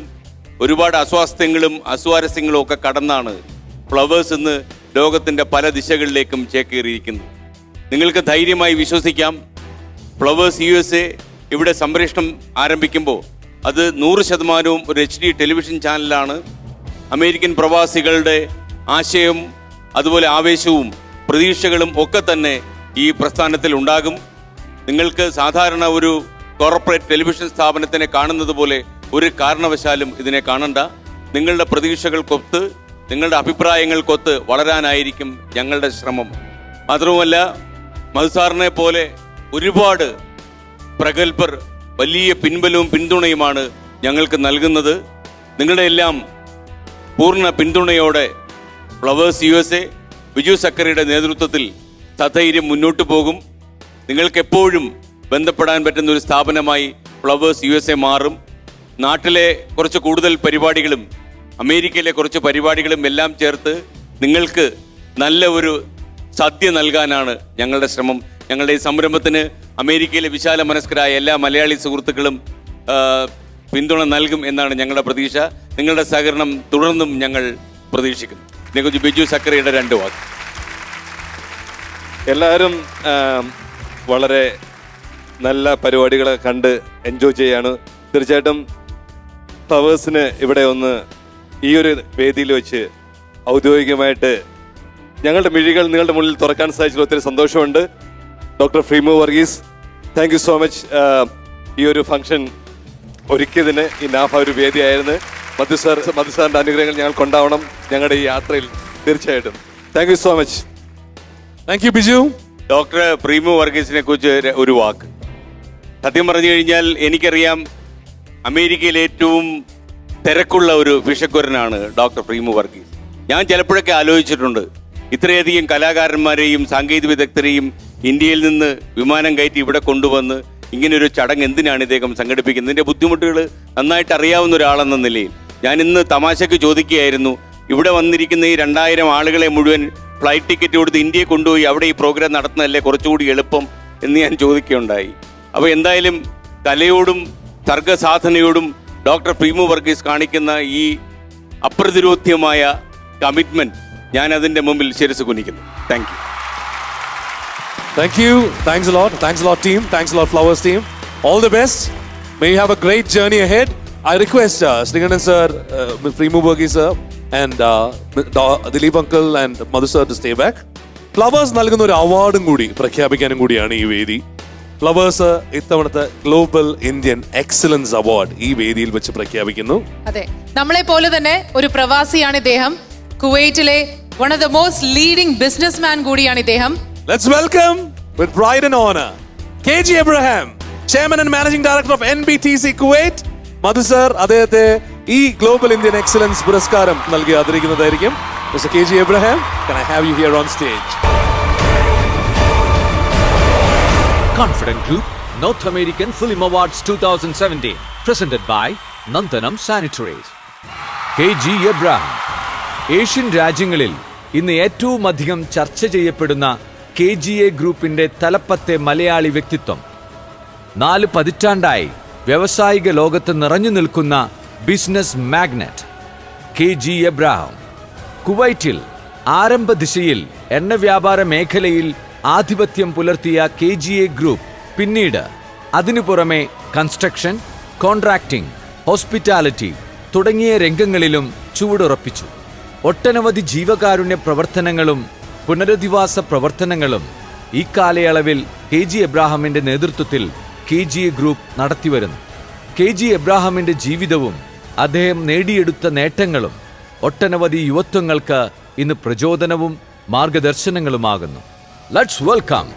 ഒരുപാട് അസ്വാസ്ഥ്യങ്ങളും അസ്വാരസ്യങ്ങളും ഒക്കെ കടന്നാണ് ഫ്ലവേഴ്സ് ഇന്ന് ലോകത്തിൻ്റെ പല ദിശകളിലേക്കും ചേക്കേറിയിരിക്കുന്നു. നിങ്ങൾക്ക് ധൈര്യമായി വിശ്വസിക്കാം, ഫ്ലവേഴ്സ് USA ഇവിടെ സംപ്രേഷണം ആരംഭിക്കുമ്പോൾ അത് 100% ഒരു HD ടെലിവിഷൻ ചാനലാണ്. അമേരിക്കൻ പ്രവാസികളുടെ ആശയവും അതുപോലെ ആവേശവും പ്രതീക്ഷകളും ഒക്കെ തന്നെ ഈ പ്രസ്ഥാനത്തിൽ ഉണ്ടാകും. നിങ്ങൾക്ക് സാധാരണ ഒരു കോർപ്പറേറ്റ് ടെലിവിഷൻ സ്ഥാപനത്തിനെ കാണുന്നത് പോലെ ഒരു കാരണവശാലും ഇതിനെ കാണണ്ട. നിങ്ങളുടെ പ്രതീക്ഷകൾക്കൊത്ത് നിങ്ങളുടെ അഭിപ്രായങ്ങൾക്കൊത്ത് വളരാനായിരിക്കും ഞങ്ങളുടെ ശ്രമം. മാത്രവുമല്ല, മധുസാറിനെ പോലെ ഒരുപാട് പ്രഗത്ഭർ വലിയ പിൻബലവും പിന്തുണയുമാണ് ഞങ്ങൾക്ക് നൽകുന്നത്. നിങ്ങളുടെ എല്ലാം പൂർണ്ണ പിന്തുണയോടെ ഫ്ലവേഴ്സ് USA ബിജു സക്കറിയുടെ നേതൃത്വത്തിൽ സധൈര്യം മുന്നോട്ട് പോകും. നിങ്ങൾക്കെപ്പോഴും ബന്ധപ്പെടാൻ പറ്റുന്ന ഒരു സ്ഥാപനമായി ഫ്ലവേഴ്സ് USA മാറും. നാട്ടിലെ കുറച്ച് കൂടുതൽ പരിപാടികളും അമേരിക്കയിലെ കുറച്ച് പരിപാടികളും എല്ലാം ചേർത്ത് നിങ്ങൾക്ക് നല്ല ഒരു സദ്യ നൽകാനാണ് ഞങ്ങളുടെ ശ്രമം. ഞങ്ങളുടെ ഈ സംരംഭത്തിന് അമേരിക്കയിലെ വിശാല മനസ്കരായ എല്ലാ മലയാളി സുഹൃത്തുക്കളും പിന്തുണ നൽകും എന്നാണ് ഞങ്ങളുടെ പ്രതീക്ഷ. നിങ്ങളുടെ സഹകരണം തുടർന്നും ഞങ്ങൾ പ്രതീക്ഷിക്കുന്നു. ഇതിനെക്കുറിച്ച് ബിജു സക്കറിയുടെ 2 വാക്ക്. എല്ലാവരും വളരെ നല്ല പരിപാടികളെ കണ്ട് എൻജോയ് ചെയ്യാണ്. തീർച്ചയായിട്ടും ഫ്ലവേഴ്സിന് ഇവിടെ ഒന്ന് ഈ ഒരു വേദിയിൽ വെച്ച് ഔദ്യോഗികമായിട്ട് ഞങ്ങളുടെ മിഴികൾ നിങ്ങളുടെ മുന്നിൽ തുറക്കാൻ സാധിച്ചതിൽ ഒത്തിരി സന്തോഷമുണ്ട്. Doctor Preemu Varghese, thank you so much. ഈ ഒരു ഫംഗ്ഷൻ ഒരുക്കിയതിന് ഈ നാഫ ഒരു വേദിയായിരുന്നു. മധുസാറിൻ്റെ അനുഗ്രഹങ്ങൾ ഞങ്ങൾക്കുണ്ടാവണം ഞങ്ങളുടെ ഈ യാത്രയിൽ തീർച്ചയായിട്ടും. Thank you so much. Thank you Biju. Doctor Preemu വർഗീസിനെ കുറിച്ച് ഒരു വാക്ക്. സത്യം പറഞ്ഞു കഴിഞ്ഞാൽ എനിക്കറിയാം അമേരിക്കയിലെ ഏറ്റവും തിരക്കുള്ള ഒരു വിഷക്കുരനാണ് ഡോക്ടർ പ്രീമു വർഗീസ്. ഞാൻ ചിലപ്പോഴൊക്കെ ആലോചിച്ചിട്ടുണ്ട്, ഇത്രയധികം കലാകാരന്മാരെയും സാങ്കേതിക വിദഗ്ധരെയും ഇന്ത്യയിൽ നിന്ന് വിമാനം കയറ്റി ഇവിടെ കൊണ്ടുവന്ന് ഇങ്ങനൊരു ചടങ്ങ് എന്തിനാണ് ഇദ്ദേഹം സംഘടിപ്പിക്കുന്നത്? ഇതിൻ്റെ ബുദ്ധിമുട്ടുകൾ നന്നായിട്ട് അറിയാവുന്ന ഒരാളെന്ന നിലയിൽ ഞാൻ ഇന്ന് തമാശയ്ക്ക് ചോദിക്കുകയായിരുന്നു, ഇവിടെ വന്നിരിക്കുന്ന ഈ 2000 ആളുകളെ മുഴുവൻ ഫ്ലൈറ്റ് ടിക്കറ്റ് കൊടുത്ത് ഇന്ത്യയെ കൊണ്ടുപോയി അവിടെ ഈ പ്രോഗ്രാം നടത്തുന്നതല്ലേ കുറച്ചുകൂടി എളുപ്പം എന്ന് ഞാൻ ചോദിക്കുകയുണ്ടായി. അപ്പോൾ എന്തായാലും കലയോടും സർഗസാധനയോടും ഡോക്ടർ പ്രീമു വർഗീസ് കാണിക്കുന്ന ഈ അപ്രതിരോധ്യമായ കമ്മിറ്റ്മെന്റ് ഞാൻ അതിൻ്റെ മുമ്പിൽ ശിരസ് കുനിക്കുന്നു. Thank you. Thank you. Thanks a lot. Thanks a lot, team. Thanks a lot, Flowers team. All the best. May you have a great journey ahead. I request Sringanan sir, Premu Varghese sir, and Dilip uncle and Madhu sir to stay back. Flowers നൽകുന്ന ഒരു അവാർഡും കൂടി പ്രഖ്യാപിക്കാനും കൂടിയാണ് ഈ വേദി. ഫ്ലവേഴ്സ് ഇത്തവണത്തെ ഗ്ലോബൽ ഇന്ത്യൻ എക്സലൻസ് അവാർഡ് ഈ വേദിയിൽ വെച്ച് പ്രഖ്യാപിക്കുന്നു. അതെ, നമ്മളെ പോലെ തന്നെ ഒരു പ്രവാസിയാണ് ഇദ്ദേഹം. കുവൈറ്റിലെ one of the most leading businessman കൂടിയാണ് ഇദ്ദേഹം. Let's welcome with pride and honor KG Abraham, Chairman and Managing Director of NBTC Kuwait. Madhu sir, അദ്ദേഹത്തെ ഈ ഗ്ലോബൽ ഇന്ത്യൻ എക്സലൻസ് പുരസ്കാരം നൽകി ആദരിക്കുന്നതായിരിക്കും. Mr. KG Abraham, can I have you here on stage? Confident Group North American Film Awards 2017 presented by Nandanam Sanitaries. KG Abraham. Asian രാജ്യങ്ങളിൽ ഇന്ന് ഏറ്റവും അധികം ചർച്ച ചെയ്യപ്പെടുന്ന KGA ഗ്രൂപ്പിന്റെ തലപ്പത്തെ മലയാളി വ്യക്തിത്വം. 4 പതിറ്റാണ്ടായി വ്യാവസായിക ലോകത്ത് നിറഞ്ഞു നിൽക്കുന്ന ബിസിനസ് മാഗ്നറ്റ് KG എബ്രഹാം. കുവൈറ്റിൽ ആരംഭ ദിശയിൽ എണ്ണ വ്യാപാര മേഖലയിൽ ആധിപത്യം പുലർത്തിയ KGA ഗ്രൂപ്പ് പിന്നീട് അതിനു പുറമെ കൺസ്ട്രക്ഷൻ, കോൺട്രാക്ടിംഗ്, ഹോസ്പിറ്റാലിറ്റി തുടങ്ങിയ രംഗങ്ങളിലും ചുവടുറപ്പിച്ചു. ഒട്ടനവധി ജീവകാരുണ്യ പ്രവർത്തനങ്ങളും പുനരധിവാസ പ്രവർത്തനങ്ങളും ഈ കാലയളവിൽ KG എബ്രഹാമിന്റെ നേതൃത്വത്തിൽ KGA ഗ്രൂപ്പ് നടത്തിവരുന്നു. KG എബ്രഹാമിന്റെ ജീവിതവും അദ്ദേഹം നേടിയെടുത്ത നേട്ടങ്ങളും ഒട്ടനവധി യുവത്വങ്ങൾക്ക് ഇന്ന് പ്രചോദനവും മാർഗദർശനങ്ങളുമാകുന്നു. Let's welcome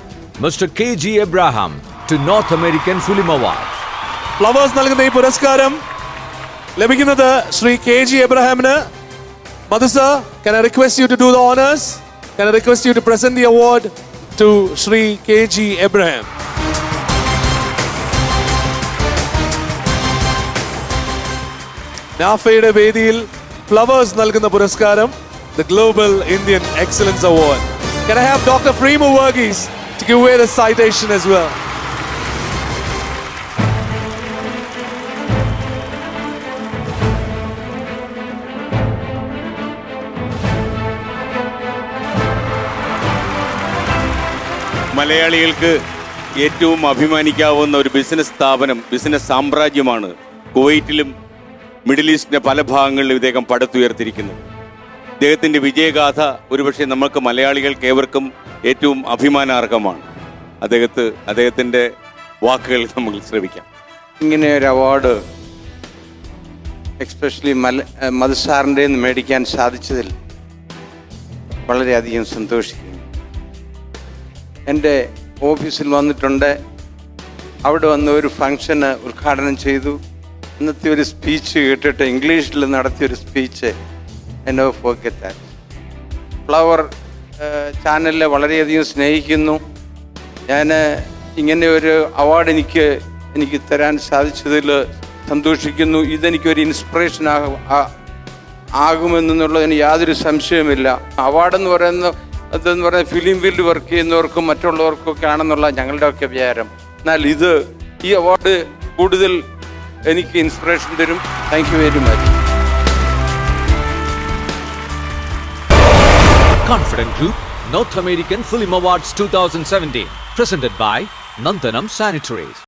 Mr. KG Abraham to North American Film Awards. Flowers നൽകുന്ന ഈ പുരസ്കാരം ലഭിക്കുന്നത് Shri KG എബ്രഹാമിന്. Madhu sir, can I request you to do the honors? Can I request you to present the award to Shri KG Abraham? നാഫയുടെ വേദിയിൽ ഫ്ലവേഴ്സ് നൽകുന്ന പുരസ്കാരം, the Global Indian Excellence Award. Can I have Dr. Premu Varghese to give away the citation as well? മലയാളികൾക്ക് ഏറ്റവും അഭിമാനിക്കാവുന്ന ഒരു ബിസിനസ് സ്ഥാപനം, ബിസിനസ് സാമ്രാജ്യമാണ് കുവൈറ്റിലും മിഡിൽ ഈസ്റ്റിൻ്റെ പല ഭാഗങ്ങളിലും ഇദ്ദേഹം പടുത്തുയർത്തിയിരിക്കുന്നത്. ഇദ്ദേഹത്തിൻ്റെ വിജയഗാഥ ഒരുപക്ഷെ നമുക്ക് മലയാളികൾക്ക് ഏവർക്കും ഏറ്റവും അഭിമാനാർഹമാണ്. അദ്ദേഹത്തിൻ്റെ വാക്കുകൾ നമുക്ക് ശ്രമിക്കാം. ഇങ്ങനെ ഒരു അവാർഡ് എക്സ്പെഷ്യലി മധു സാറിൻ്റെ നിന്ന് മേടിക്കാൻ സാധിച്ചതിൽ വളരെയധികം സന്തോഷിക്കുന്നു. എൻ്റെ ഓഫീസിൽ വന്നിട്ടുണ്ട്, അവിടെ വന്ന് ഒരു ഫംഗ്ഷന് ഉദ്ഘാടനം ചെയ്തു. ഇന്നത്തെ ഒരു സ്പീച്ച് കേട്ടിട്ട്, ഇംഗ്ലീഷിൽ നടത്തിയൊരു സ്പീച്ച്, എന്നെ ഫോർഗെറ്റ് ദാറ്റ്. ഫ്ലവർ ചാനലിനെ വളരെയധികം സ്നേഹിക്കുന്നു. ഞാൻ ഇങ്ങനെ ഒരു അവാർഡ് എനിക്ക് തരാൻ സാധിച്ചതിൽ സന്തോഷിക്കുന്നു. ഇതെനിക്കൊരു ഇൻസ്പിറേഷൻ ആകുമെന്നുള്ളതിന് യാതൊരു സംശയവുമില്ല. അവാർഡെന്ന് അതെന്ന് പറയുന്നത് ഫിലിം ഫീൽഡ് വർക്ക് ചെയ്യുന്നവർക്കും മറ്റുള്ളവർക്കും ഒക്കെ ആണെന്നുള്ള ഞങ്ങളുടെയൊക്കെ വിചാരം. എന്നാൽ ഈ അവാർഡ് കൂടുതൽ എനിക്ക് ഇൻസ്പിറേഷൻ തരും. Thank you very much. Confident Group North American Film Awards 2017 presented by Nandanam Sanitaries.